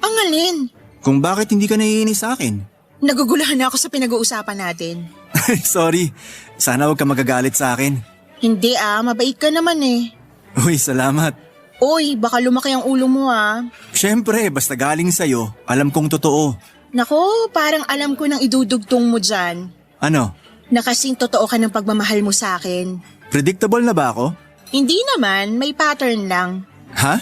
Ang alin? Kung bakit hindi ka naiinis sa akin. Nagugulahan na ako sa pinag-uusapan natin. Sorry. Sana huwag ka magagalit sa akin. Hindi mabait ka naman Uy, salamat. Uy, baka lumaki ang ulo mo Siyempre, basta galing sa'yo, alam kong totoo. Nako, parang alam ko nang idudugtong mo dyan. Ano? Na kasing totoo ka ng pagmamahal mo sa akin. Predictable na ba ako? Hindi naman, may pattern lang. Ha?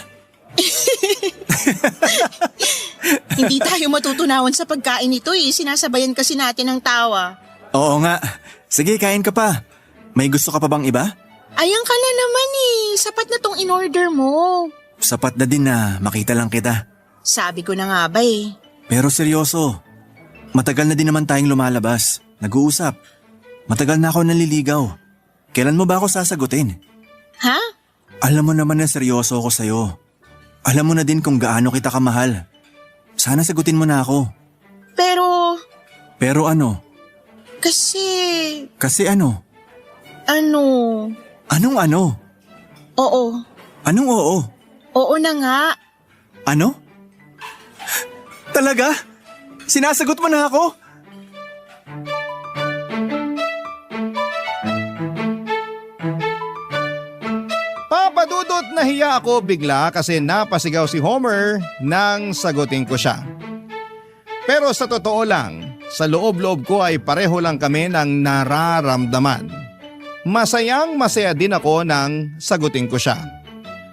Hindi tayo matutunawan sa pagkain nito Sinasabayan kasi natin ng tawa. Oo nga. Sige, kain ka pa. May gusto ka pa bang iba? Ayan ka na naman Sapat na tong in-order mo. Sapat na din na makita lang kita. Sabi ko na nga ba Pero seryoso, matagal na din naman tayong lumalabas. Nag-uusap. Matagal na ako naliligaw. Kailan mo ba ako sasagutin? Ha? Alam mo naman na seryoso ako sa'yo. Alam mo na din kung gaano kita kamahal. Sana sagutin mo na ako. Pero... Pero ano? Kasi ano? ano? Anong ano? Oo. Anong oo? Oo na nga. Ano? Talaga? Sinasagot mo na ako? Papadudot nahiya ako bigla kasi napasigaw si Homer nang sagutin ko siya. Pero sa totoo lang, sa loob-loob ko ay pareho lang kami ng nararamdaman. Masayang masaya din ako nang sagutin ko siya.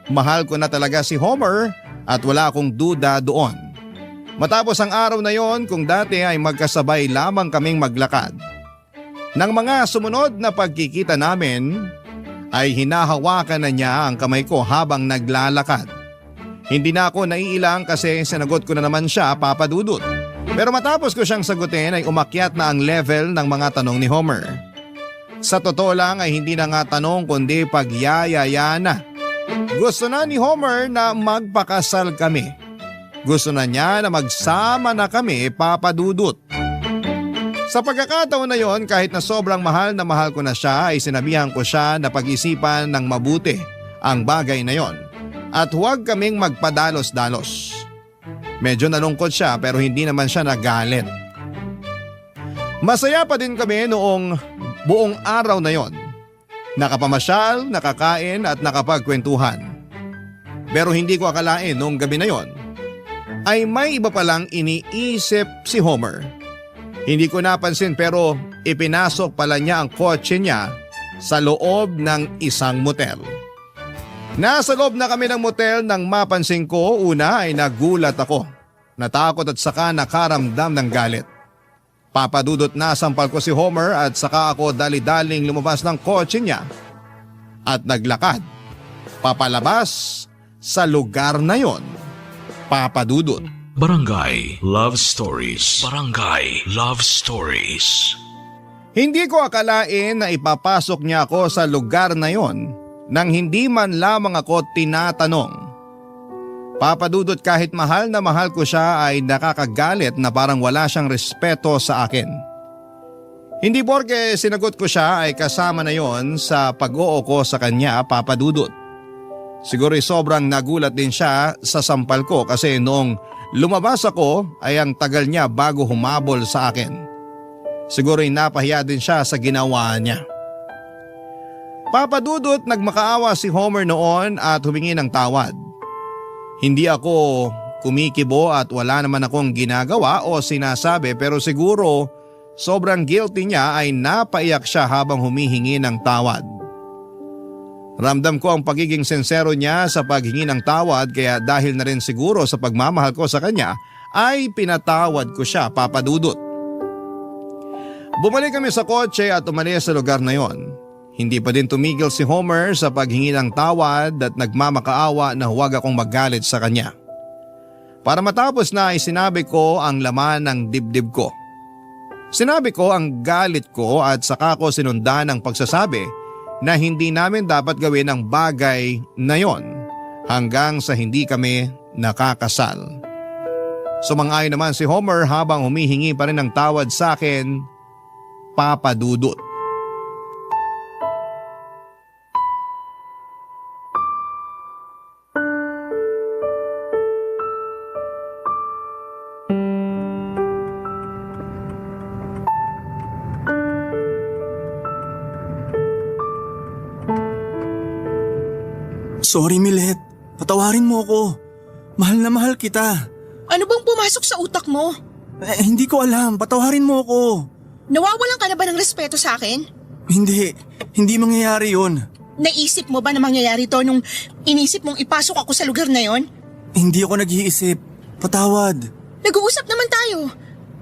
Mahal ko na talaga si Homer at wala akong duda doon. Matapos ang araw na yon, kung dati ay magkasabay lamang kaming maglakad. Nang mga sumunod na pagkikita namin, ay hinahawakan na niya ang kamay ko habang naglalakad. Hindi na ako naiilang kasi sinagot ko na naman siya, Papa Dudut. Pero matapos ko siyang sagutin ay umakyat na ang level ng mga tanong ni Homer. Sa totoo lang ay hindi na nga tanong kundi pagyayaya na. Gusto na ni Homer na magpakasal kami. Gusto na niya na magsama na kami, Papa Dudut. Sa pagkakataon na yon, kahit na sobrang mahal na mahal ko na siya, ay sinabihan ko siya na pag-isipan ng mabuti ang bagay na yon at huwag kaming magpadalos-dalos. Medyo nalungkot siya pero hindi naman siya nagalit. Masaya pa din kami noong buong araw na yon. Nakapamasyal, nakakain at nakapagkwentuhan. Pero hindi ko akalain noong gabi na yon ay may iba palang iniisip si Homer. Hindi ko napansin pero ipinasok pala niya ang kotse niya sa loob ng isang motel. Nasa loob na kami ng motel nang mapansin ko, una ay nagulat ako. Natakot at saka nakaramdam ng galit. Papadudot na sampal ko si Homer at saka ako dali-daling lumabas ng kotse niya at naglakad papalabas sa lugar na yon. Papadudot. Barangay Love Stories. Barangay Love Stories. Hindi ko akalain na ipapasok niya ako sa lugar na yon nang hindi man lamang ako tinatanong. Papadudot, kahit mahal na mahal ko siya ay nakakagalit na parang wala siyang respeto sa akin. Hindi porke sinagot ko siya ay kasama na yon sa pag-oo ko sa kanya, Papadudot. Siguro sobrang nagulat din siya sa sampal ko kasi noong lumabas ako ay ang tagal niya bago humabol sa akin. Siguro napahiya din siya sa ginawa niya. Papadudot, nagmakaawa si Homer noon at humingi ng tawad. Hindi ako kumikibo at wala naman akong ginagawa o sinasabi pero siguro sobrang guilty niya ay napaiyak siya habang humihingi ng tawad. Ramdam ko ang pagiging sincero niya sa paghingi ng tawad kaya dahil na rin siguro sa pagmamahal ko sa kanya ay pinatawad ko siya, Papadudot. Bumalik kami sa kotse at umalis sa lugar na yon. Hindi pa din tumigil si Homer sa paghingi ng tawad at nagmamakaawa na huwag akong magalit sa kanya. Para matapos na ay sinabi ko ang laman ng dibdib ko. Sinabi ko ang galit ko at saka ko sinundan ang pagsasabi na hindi namin dapat gawin ang bagay na yon hanggang sa hindi kami nakakasal. Sumang-ayon naman si Homer habang humihingi pa rin ng tawad sa akin, Papa Dudut. Sorry, Milet. Patawarin mo ako. Mahal na mahal kita. Ano bang pumasok sa utak mo? Hindi ko alam. Patawarin mo ako. Nawawalan ka na ba ng respeto sa akin? Hindi. Hindi mangyayari yun. Naisip mo ba na mangyayari to nung inisip mong ipasok ako sa lugar na yon? Hindi ako nag-iisip. Patawad. Nag-uusap naman tayo.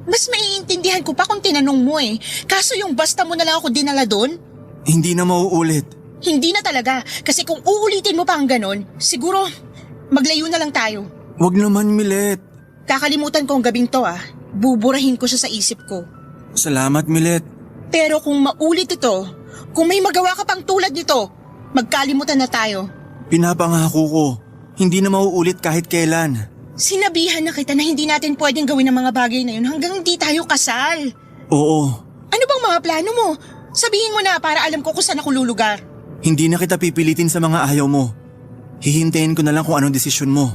Mas maiintindihan ko pa kung tinanong mo eh. Kaso yung basta mo na lang ako dinala doon? Hindi na mauulit. Hindi na talaga. Kasi kung uulitin mo pa ang ganon, siguro maglayo na lang tayo. Wag naman, Milet. Kakalimutan ko ang gabing to ah. Buburahin ko siya sa isip ko. Salamat, Milet. Pero kung maulit ito, kung may magawa ka pang tulad nito, magkalimutan na tayo. Pinapangako ko. Hindi na mauulit kahit kailan. Sinabihan na kita na hindi natin pwedeng gawin ang mga bagay na yun hanggang hindi tayo kasal. Oo. Ano bang mga plano mo? Sabihin mo na para alam ko kung saan ako lulugar. Hindi na kita pipilitin sa mga ayaw mo. Hihintayin ko na lang kung anong desisyon mo.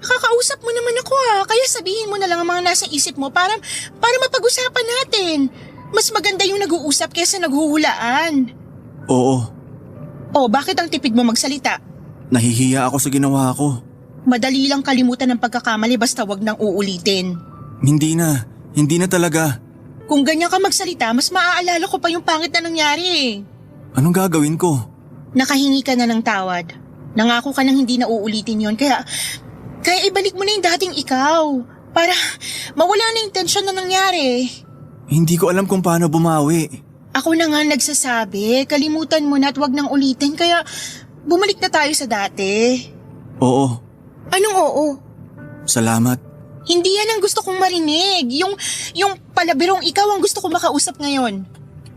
Nakakausap mo naman ako ha, kaya sabihin mo na lang ang mga nasa isip mo para mapag-usapan natin. Mas maganda yung nag-uusap kaysa naghuhulaan. Oo. O bakit ang tipid mo magsalita? Nahihiya ako sa ginawa ko. Madali lang kalimutan ng pagkakamali basta wag nang uulitin. Hindi na. Hindi na talaga. Kung ganyan ka magsalita, mas maaalala ko pa yung pangit na nangyari eh. Anong gagawin ko? Nakahingi ka na ng tawad. Nangako ka nang hindi na uulitin yon kaya ibalik mo na yung dating ikaw para mawala na yung tensyon na nangyari. Hindi ko alam kung paano bumawi. Ako na nga nagsasabi, kalimutan mo na at wag nang ulitin kaya bumalik na tayo sa dati. Oo. Anong oo? Salamat. Hindi yan ang gusto kong marinig. Yung palabirong ikaw ang gusto kong makausap ngayon.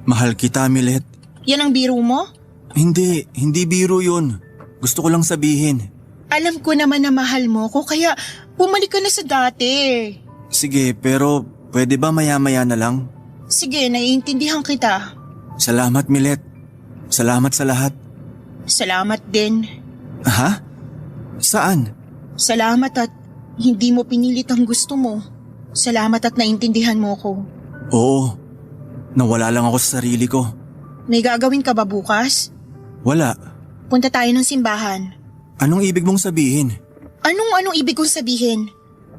Mahal kita, Milet. Yan ang biro mo? Hindi biro yun. Gusto ko lang sabihin. Alam ko naman na mahal mo ko kaya bumalik ka na sa dati. Sige, pero pwede ba maya-maya na lang? Sige, naiintindihan kita. Salamat, Milet. Salamat sa lahat. Salamat din. Ha? Saan? Salamat at hindi mo pinilit ang gusto mo. Salamat at naintindihan mo ko. Oo. Nawala lang ako sa sarili ko. May gagawin ka ba bukas? Wala. Punta tayo ng simbahan. Anong ibig mong sabihin? Anong ibig kong sabihin?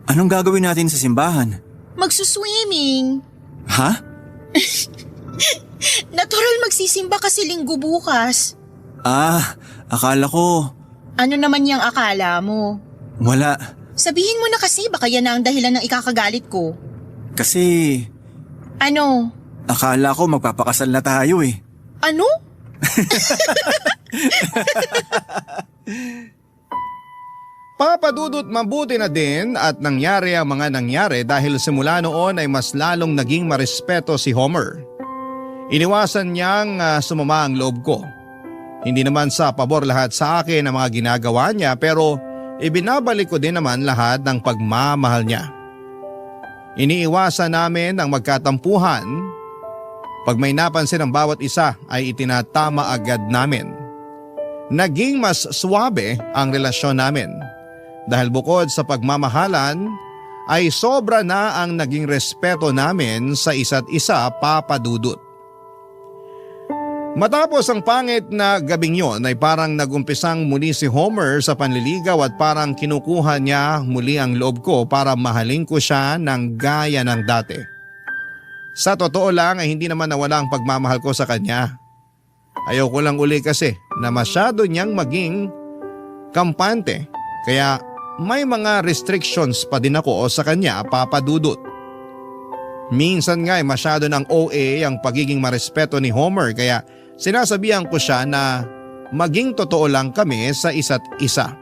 Anong gagawin natin sa simbahan? Magsuswimming. Ha? Natural magsisimba kasi linggo bukas. Akala ko. Ano naman yung akala mo? Wala. Sabihin mo na kasi baka yan na ang dahilan ng ikakagalit ko. Kasi Ano? akala ko magpapakasal na tayo eh. Ano? Papa Dudut, mabuti na din at nangyari ang mga nangyari dahil simula noon ay mas lalong naging marespeto si Homer. Iniwasan niyang sumama ang loob ko. Hindi naman sa pabor lahat sa akin ang mga ginagawa niya pero ibinabalik ko din naman lahat ng pagmamahal niya. Iniiwasan namin ang magkatampuhan. Pag may napansin ang bawat isa ay itinatama agad namin. Naging mas suwabe ang relasyon namin. Dahil bukod sa pagmamahalan ay sobra na ang naging respeto namin sa isa't isa, Papa Dudut. Matapos ang pangit na gabing yon ay parang nagumpisang muli si Homer sa panliligaw at parang kinukuha niya muli ang loob ko para mahalin ko siya ng gaya ng dati. Sa totoo lang ay hindi naman nawala ang pagmamahal ko sa kanya. Ayaw ko lang uli kasi na masyado niyang maging kampante kaya may mga restrictions pa din ako sa kanya, Papa Dudut. Minsan nga ay masyado ng OA ang pagiging marespeto ni Homer kaya sinasabihan ko siya na maging totoo lang kami sa isa't isa.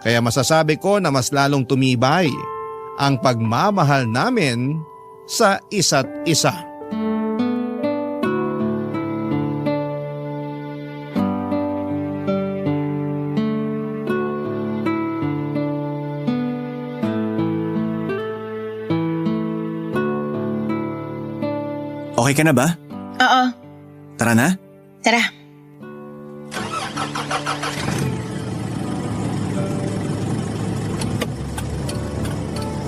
Kaya masasabi ko na mas lalong tumibay ang pagmamahal namin sa isa't isa. Okay ka na ba? Oo, Tara na. tara.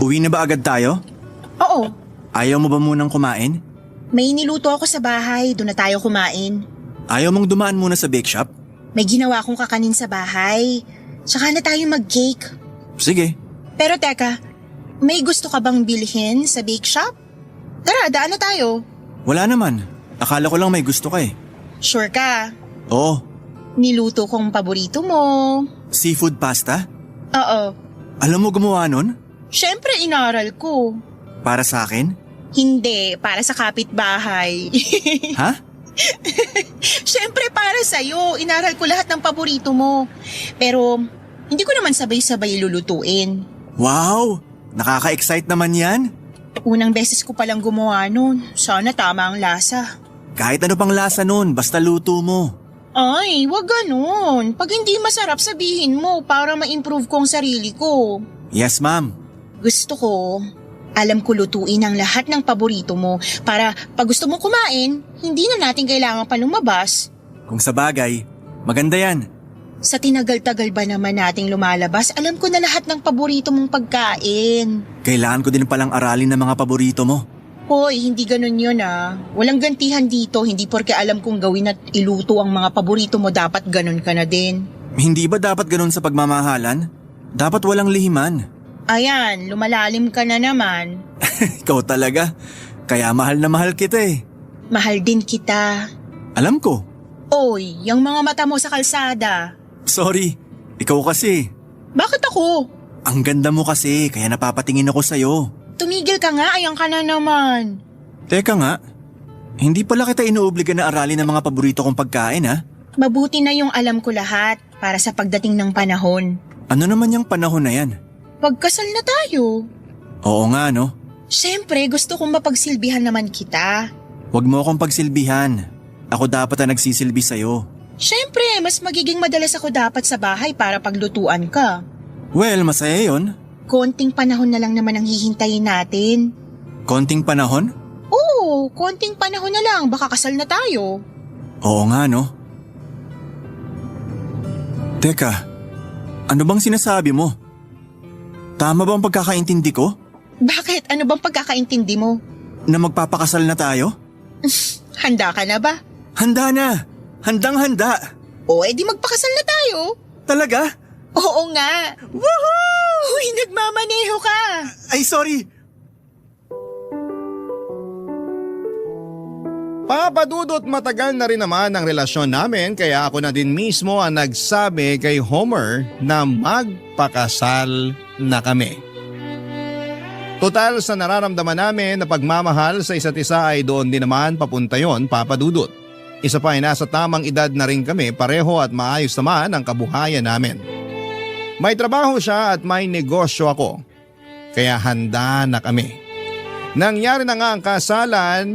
Uwi na ba agad tayo? Oo, Ayaw mo ba munang kumain? may niluto ako sa bahay. Doon na tayo kumain. Ayaw mong dumaan muna sa bake shop? May ginawa akong kakanin sa bahay. Tsaka na tayo mag-cake. Sige. Pero teka, may gusto ka bang bilhin sa bake shop? Tara, daan na tayo. Wala naman. Akala ko lang may gusto ka eh. Sure ka? Oo. Niluto kong paborito mo. Seafood pasta? Oo. Alam mo gumawa nun? Siyempre inaral ko. Para sa akin? Hindi, para sa kapitbahay. Ha? Siyempre para sa'yo. Inaral ko lahat ng paborito mo. Pero hindi ko naman sabay-sabay lulutuin. Wow! Nakaka-excite naman yan. Unang beses ko palang gumawa nun. Sana tama ang lasa. Kahit ano pang lasa nun, basta luto mo. Ay, wag ganun. Pag hindi masarap, sabihin mo para ma-improve ko ang sarili ko. Yes, ma'am. Gusto ko, alam ko lutuin ang lahat ng paborito mo para pag gusto mo kumain, hindi na natin kailangan pa lumabas. Kung sa bagay, maganda yan. Sa tinagal-tagal ba naman nating lumalabas, alam ko na lahat ng paborito mong pagkain. Kailangan ko din palang aralin ng mga paborito mo. Hoy, hindi ganun yun ah. Walang gantihan dito, hindi porke alam kong gawin at iluto ang mga paborito mo, dapat ganun ka na din. Hindi ba dapat ganun sa pagmamahalan? Dapat walang lihiman. Ayan, lumalalim ka na naman. Ikaw talaga. Kaya mahal na mahal kita eh. Mahal din kita. Alam ko. Oy, yung mga mata mo sa kalsada. Sorry. Ikaw kasi. Bakit ako? Ang ganda mo kasi, kaya napapatingin ako sa'yo. Tumigil ka nga, ayan ka na naman. Teka nga, hindi pala kita inuobliga na aralin ng mga paborito kong pagkain ha? Mabuti na yung alam ko lahat para sa pagdating ng panahon. Ano naman yung panahon na yan? Pagkasal na tayo. Oo nga no, Siyempre, gusto kong mapagsilbihan naman kita. huwag mo akong pagsilbihan. Ako dapat ang nagsisilbi sa'yo. Siyempre, mas magiging madalas ako dapat sa bahay para paglutuan ka. Well, masaya yun. Konting panahon na lang naman ang hihintayin natin. Konting panahon? Oo, konting panahon na lang, baka kasal na tayo. Oo nga no. Teka, ano bang sinasabi mo? Tama ba ang pagkakaintindi ko? Bakit? Ano bang pagkakaintindi mo? Na magpapakasal na tayo? Handa ka na ba? Handa na! Handang-handa! O, edi magpakasal na tayo. Talaga? Oo nga. Woohoo! Uy, nagmamaneho ka. Ay, sorry! Papadudot matagal na rin naman ang relasyon namin kaya ako na din mismo ang nagsabi kay Homer na magpakasal na kami. Total sa nararamdaman namin na pagmamahal sa isa't isa ay doon din naman papunta yon, Papadudot. Isa pa ay nasa tamang edad na rin kami pareho at maayos naman ang kabuhayan namin. May trabaho siya at may negosyo ako. Kaya handa na kami. Nangyari na nga ang kasalan,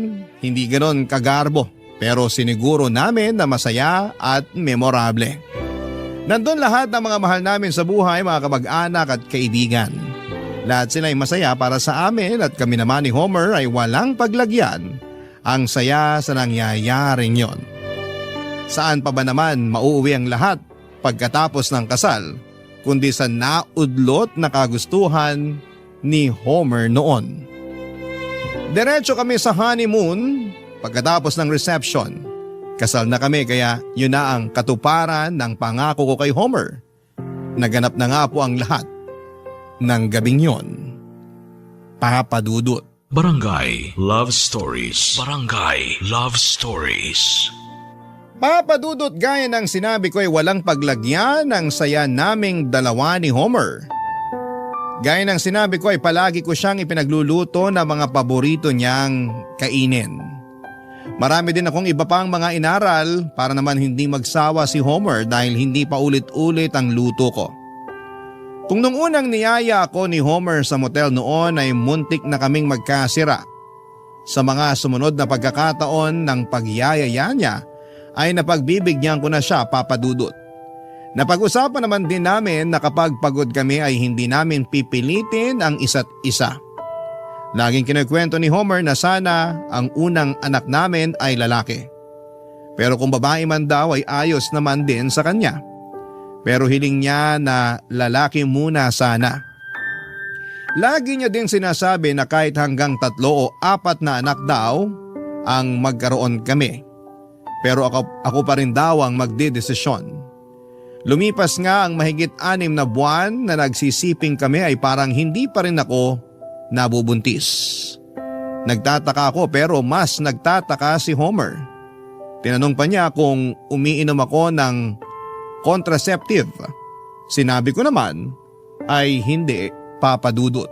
hindi ganon kagarbo pero siniguro namin na masaya at memorable. Nandun lahat ng mga mahal namin sa buhay, mga kamag-anak at kaibigan. Lahat sila ay masaya para sa amin at kami naman ni Homer ay walang paglagyan ang saya sa nangyayaring yon. Saan pa ba naman mauuwi ang lahat pagkatapos ng kasal kundi sa naudlot na kagustuhan ni Homer noon. Diretso kami sa honeymoon pagkatapos ng reception. Kasal na kami kaya yun na ang katuparan ng pangako ko kay Homer. Naganap na nga po ang lahat ng gabing yon. Papadudot. Barangay Love Stories. Barangay Love Stories. Papadudot, gaya ng sinabi ko ay walang paglagyan ang saya naming dalawa ni Homer. Gaya ng sinabi ko ay palagi ko siyang ipinagluluto na mga paborito niyang kainin. Marami din akong iba pang mga inaral para naman hindi magsawa si Homer dahil hindi pa ulit-ulit ang luto ko. Kung nung unang niyaya ako ni Homer sa motel noon ay muntik na kaming magkasira. Sa mga sumunod na pagkakataon ng pagyayaya niya ay napagbibigyan ko na siya, Papadudot. Napag-usapan naman din namin na kapag pagod kami ay hindi namin pipilitin ang isa't isa. Laging kinukwento ni Homer na sana ang unang anak namin ay lalaki. Pero kung babae man daw ay ayos naman din sa kanya. Pero hiling niya na lalaki muna sana. Lagi niya din sinasabi na kahit hanggang 3 o 4 na anak daw ang magkaroon kami. Pero ako pa rin daw ang magdedesisyon. Lumipas nga ang mahigit 6 na buwan na nagsisiping kami ay parang hindi pa rin ako nabubuntis. Nagtataka ako pero mas nagtataka si Homer. Tinanong pa niya kung umiinom ako ng contraceptive. Sinabi ko naman ay hindi, Papa Dudut.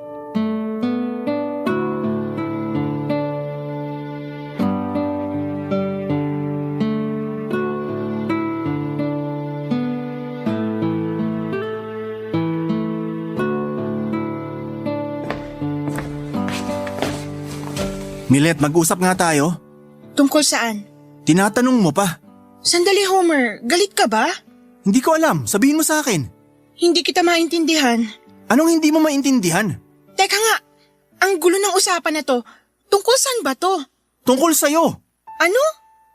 Milet, mag-usap nga tayo. Tungkol saan? Tinatanong mo pa. Sandali, Homer. Galit ka ba? Hindi ko alam, sabihin mo sa akin. Hindi kita maintindihan. Anong hindi mo maintindihan? Teka nga, ang gulo ng usapan na to. Tungkol saan ba to? Tungkol sa'yo. Ano?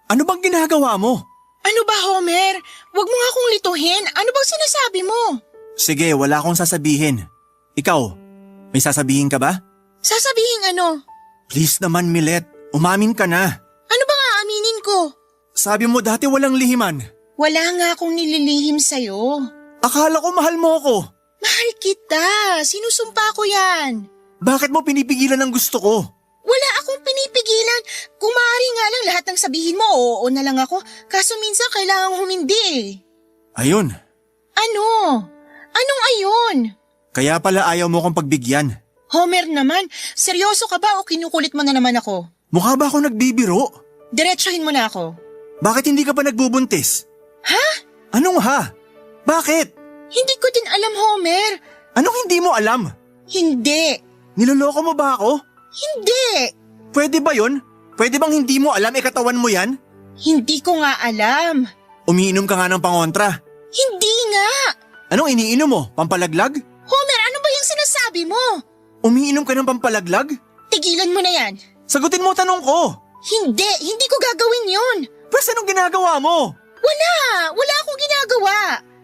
Ano bang ginagawa mo? Ano ba, Homer? Huwag mo nga akong lituhin. Ano bang sinasabi mo? Sige, wala akong sasabihin. Ikaw, may sasabihin ka ba? Sasabihin ano? Please naman, Milet, umamin ka na. Ano bang aaminin ko? Sabi mo dati walang lihiman. Wala nga akong nililihim sa'yo. Akala ko mahal mo ako. Mahal kita. Sinusumpa ko yan. Bakit mo pinipigilan ang gusto ko? Wala akong pinipigilan. Kung maaari nga lang lahat ng sabihin mo, oo na lang ako. Kaso minsan kailangang humindi eh. Ayun, Ano? Anong ayun? kaya pala ayaw mo kong pagbigyan. Homer naman, seryoso ka ba o kinukulit mo na naman ako? Mukha ba ako nagbibiro? Diretsuhin mo na ako. Bakit hindi ka pa nagbubuntis? Ha? Anong ha? Bakit? Hindi ko din alam, Homer. Anong hindi mo alam? Hindi. Niloloko mo ba ako? Hindi. Pwede ba yun? Pwede bang hindi mo alam katawan mo yan? Hindi ko nga alam. Umiinom ka nga ng pangontra. Hindi nga. Anong iniinom mo? Pampalaglag? Homer, ano ba yung sinasabi mo? Umiinom ka ng pampalaglag? Tigilan mo na yan. Sagutin mo tanong ko. Hindi ko gagawin yun. Pwes anong ginagawa mo? Wala akong ginagawa.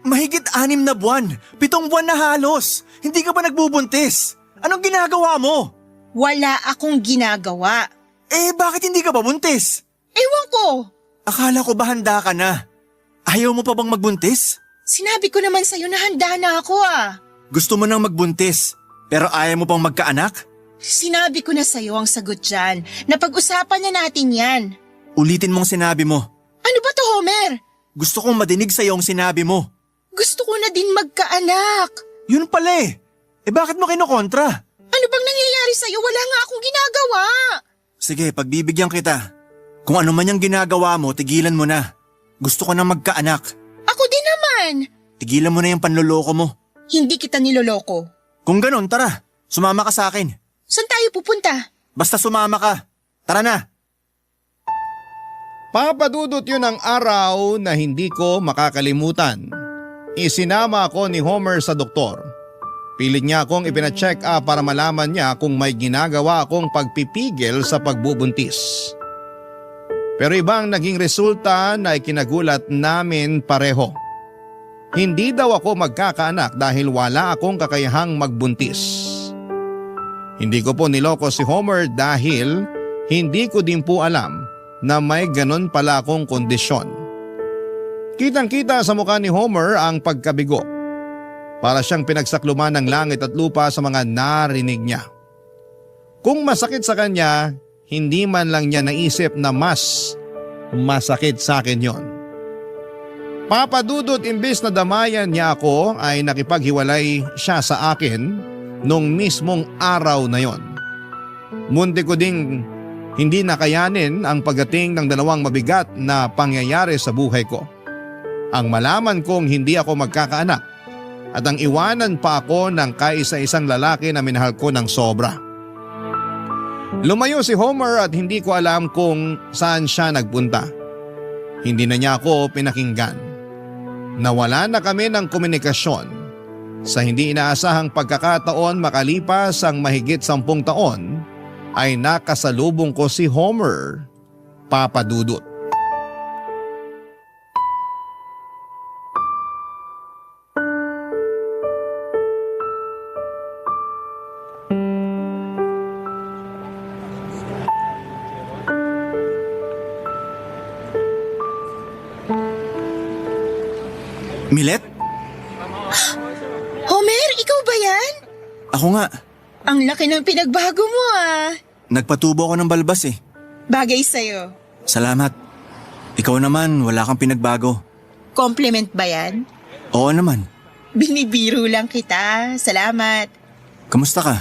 Mahigit 6 na buwan. 7 buwan na halos. Hindi ka pa nagbubuntis. Anong ginagawa mo? Wala akong ginagawa. Bakit hindi ka pa buntis? Ewan ko. Akala ko ba handa ka na? Ayaw mo pa bang magbuntis? Sinabi ko naman sa'yo na handa na ako ah. Gusto mo nang magbuntis, pero ayaw mo pang magkaanak? Sinabi ko na sa'yo ang sagot dyan. Napag-usapan na natin yan. Ulitin mong sinabi mo. Ano ba to, Homer? Gusto kong madinig sa'yo ang sinabi mo. Gusto ko na din magkaanak. Yun pala eh. Bakit mo kinukontra? Ano bang nangyayari sa'yo? Wala nga akong ginagawa. Sige, pagbibigyan kita. Kung ano man yung ginagawa mo, tigilan mo na. Gusto ko na magkaanak. Ako din naman. Tigilan mo na yung panloloko mo. Hindi kita niloloko. Kung ganon, tara. Sumama ka sa akin. Saan tayo pupunta? Basta sumama ka. Tara na. Papadudot yun ang araw na hindi ko makakalimutan. Isinama ako ni Homer sa doktor. Pilit niya akong ipina-check up para malaman niya kung may ginagawa akong pagpipigil sa pagbubuntis. Pero ibang naging resulta na ikinagulat namin pareho. Hindi daw ako magkakaanak dahil wala akong kakayahang magbuntis. Hindi ko po niloko si Homer dahil hindi ko din po alam na may ganon pala akong kondisyon. Kitang-kita sa mukha ni Homer ang pagkabigo. Para siyang pinagsakluman ng langit at lupa sa mga narinig niya. Kung masakit sa kanya, hindi man lang niya naisip na mas masakit sa akin yon. Papadudot, imbis na damayan niya ako ay nakipaghiwalay siya sa akin nung mismong araw na yon. Munti ko ding hindi nakayanin ang pagdating ng 2 mabigat na pangyayari sa buhay ko. Ang malaman kong hindi ako magkakaanak at ang iwanan pa ako ng kaisa-isang lalaki na minahal ko ng sobra. Lumayo si Homer at hindi ko alam kung saan siya nagpunta. Hindi na niya ako pinakinggan. Nawala na kami ng komunikasyon. Sa hindi inaasahang pagkakataon makalipas ang mahigit 10 taon, ay nakasalubong ko si Homer, Papa Dudut. Milet? Homer, ikaw ba yan? Ako nga. Ang laki ng pinagbago mo ah. Nagpatubo ako ng balbas eh. Bagay sa'yo. Salamat. Ikaw naman, wala kang pinagbago. Compliment ba yan? Oo naman. Binibiro lang kita. Salamat. Kamusta ka?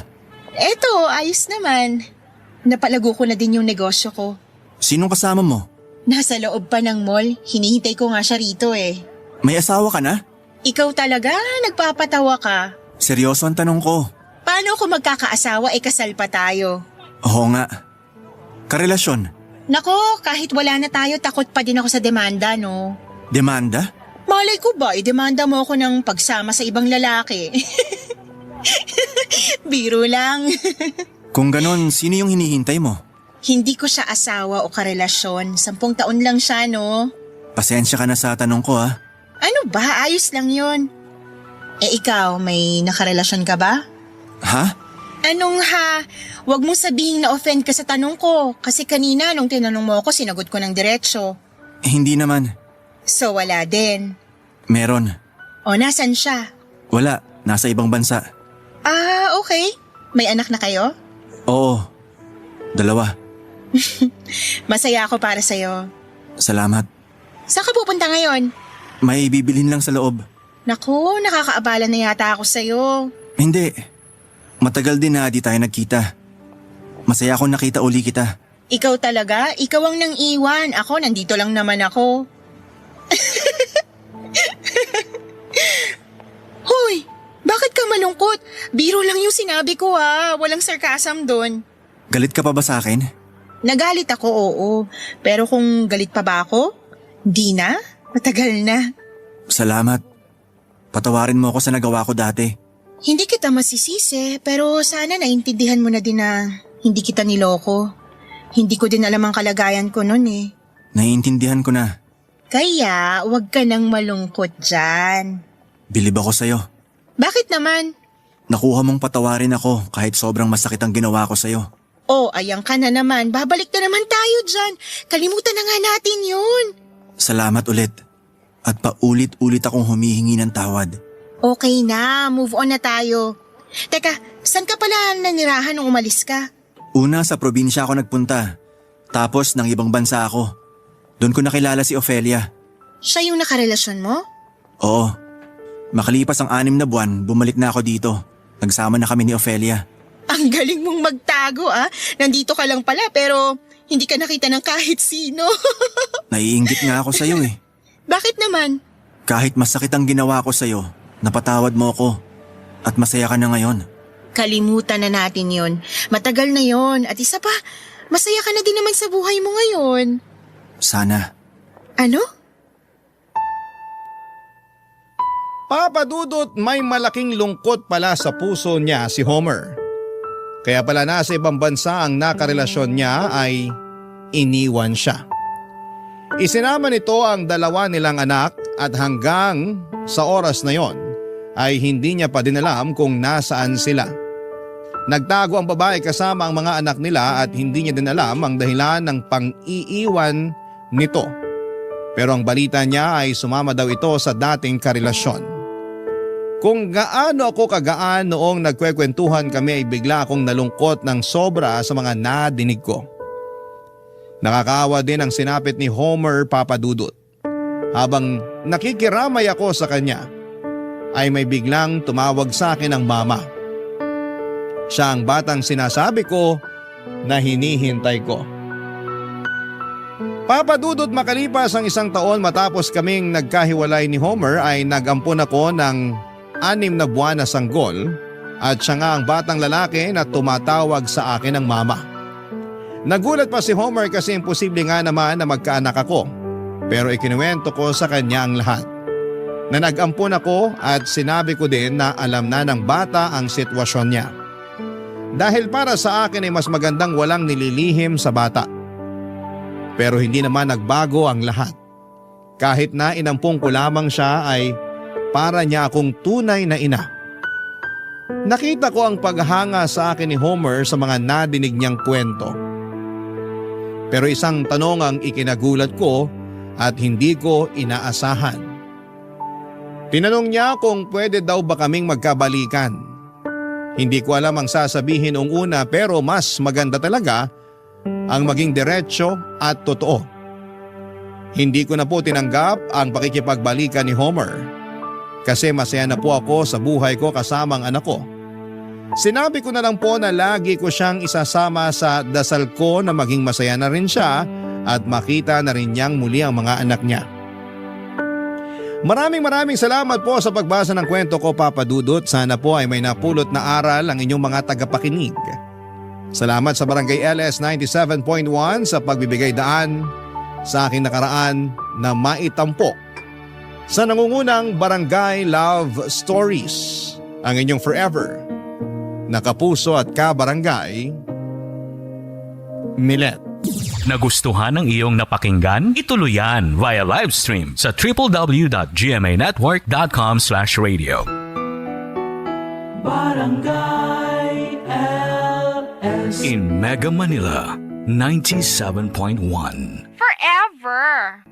Eto, ayos naman. Napalago ko na din yung negosyo ko. Sinong kasama mo? Nasa loob pa ng mall. Hinihintay ko nga siya rito eh. May asawa ka na? Ikaw talaga, nagpapatawa ka. Seryoso ang tanong ko. Paano kung magkakaasawa kasal pa tayo? Oo nga. Karelasyon? Nako, kahit wala na tayo, takot pa din ako sa demanda, no? Demanda? Malay ko ba, idemanda mo ako ng pagsama sa ibang lalaki? Biro lang. Kung ganon, sino yung hinihintay mo? Hindi ko siya asawa o karelasyon. 10 taon lang siya, no? Pasensya ka na sa tanong ko ha. Ano ba? Ayos lang yun. Ikaw, may nakarelasyon ka ba? Ha? Anong ha? Huwag mong sabihin na offend ka sa tanong ko. Kasi kanina nung tinanong mo ako, sinagot ko ng diretsyo. Hindi naman. So wala din. Meron. O nasan siya? Wala. Nasa ibang bansa. Ah, okay. May anak na kayo? Oo. 2. Masaya ako para sa'yo. Salamat. Saan ka pupunta ngayon? May bibilhin lang sa loob. Naku, nakakaabala na yata ako sa'yo. Hindi. Matagal din na di tayo nagkita. Masaya akong nakita uli kita. Ikaw talaga? Ikaw ang nang iwan. Ako, nandito lang naman ako. Hoy, bakit ka malungkot? Biro lang yung sinabi ko ha. Walang sarcasm doon. Galit ka pa ba sa akin? Nagalit ako, oo. Pero kung galit pa ba ako? Di na? Matagal na. Salamat. Patawarin mo ako sa nagawa ko dati. Hindi kita masisisi, pero sana naintindihan mo na din na hindi kita niloko. Hindi ko din alam ang kalagayan ko noon eh. Naiintindihan ko na. Kaya, wag ka nang malungkot dyan. Bilib ako sa'yo. Bakit naman? Nakuha mong patawarin ako kahit sobrang masakit ang ginawa ko sa'yo. Oh, ayan ka na naman. Babalik na naman tayo dyan. Kalimutan na nga natin yun. Salamat ulit. At paulit-ulit akong humihingi ng tawad. Okay na, move on na tayo. Teka, saan ka pala nanirahan nung umalis ka? Una sa probinsya ako nagpunta. Tapos ng ibang bansa ako. Doon ko nakilala si Ofelia. Siya yung nakarelasyon mo? Oo. Makalipas ang 6 na buwan, bumalik na ako dito. Nagsama na kami ni Ofelia. Ang galing mong magtago ah. Nandito ka lang pala pero hindi ka nakita ng kahit sino. Naiinggit nga ako sa'yo eh. Bakit naman? Kahit masakit ang ginawa ko sa'yo, napatawad mo ako. At masaya ka na ngayon. Kalimutan na natin yon. Matagal na yon. At isa pa, masaya ka na din naman sa buhay mo ngayon. Sana. Ano? Papa Dudut, may malaking lungkot pala sa puso niya si Homer. Kaya pala nasa ibang bansa ang nakarelasyon niya ay iniwan siya. Isinama nito ang 2 nilang anak at hanggang sa oras na yon ay hindi niya pa din alam kung nasaan sila. Nagtago ang babae kasama ang mga anak nila at hindi niya din alam ang dahilan ng pang-iiwan nito. Pero ang balita niya ay sumama daw ito sa dating karelasyon. Kung gaano ako kagaan noong nagkwekwentuhan kami ay bigla akong nalungkot ng sobra sa mga nadinig ko. Nakakaawa din ang sinapit ni Homer, Papa Dudut. Habang nakikiramay ako sa kanya, ay may biglang tumawag sa akin ang mama. Siya ang batang sinasabi ko na hinihintay ko. Papa Dudut, makalipas ang 1 taon matapos kaming nagkahiwalay ni Homer ay nag-ampon ako ng 6 na buwan na sanggol at siya nga ang batang lalaki na tumatawag sa akin ng mama. Nagulat pa si Homer kasi imposible nga naman na magkaanak ako, pero ikinuwento ko sa kanya ang lahat. Na nag-ampon ako at sinabi ko din na alam na ng bata ang sitwasyon niya. Dahil para sa akin ay mas magandang walang nililihim sa bata. Pero hindi naman nagbago ang lahat. Kahit na inampung ko lamang siya ay para niya akong tunay na ina. Nakita ko ang paghanga sa akin ni Homer sa mga nadinig niyang kwento. Pero isang tanong ang ikinagulat ko at hindi ko inaasahan. Tinanong niya kung pwede daw ba kaming magkabalikan. Hindi ko alam ang sasabihin nung una pero mas maganda talaga ang maging diretsyo at totoo. Hindi ko na po tinanggap ang pakikipagbalikan ni Homer kasi masaya na po ako sa buhay ko kasama ang anak ko. Sinabi ko na lang po na lagi ko siyang isasama sa dasal ko na maging masaya na rin siya at makita na rin niyang muli ang mga anak niya. Maraming salamat po sa pagbasa ng kwento ko, Papa Dudut. Sana po ay may napulot na aral ang inyong mga tagapakinig. Salamat sa Barangay LS 97.1 sa pagbibigay daan sa aking nakaraan na maitampok sa nangungunang Barangay Love Stories. Ang inyong forever na kapuso at kabarangay, Milet. Nagustuhan ng iyong napakinggan? Ituloy yan via live stream sa www.gmanetwork.com/radio. Barangay LS. In Mega Manila, 97.1. Forever.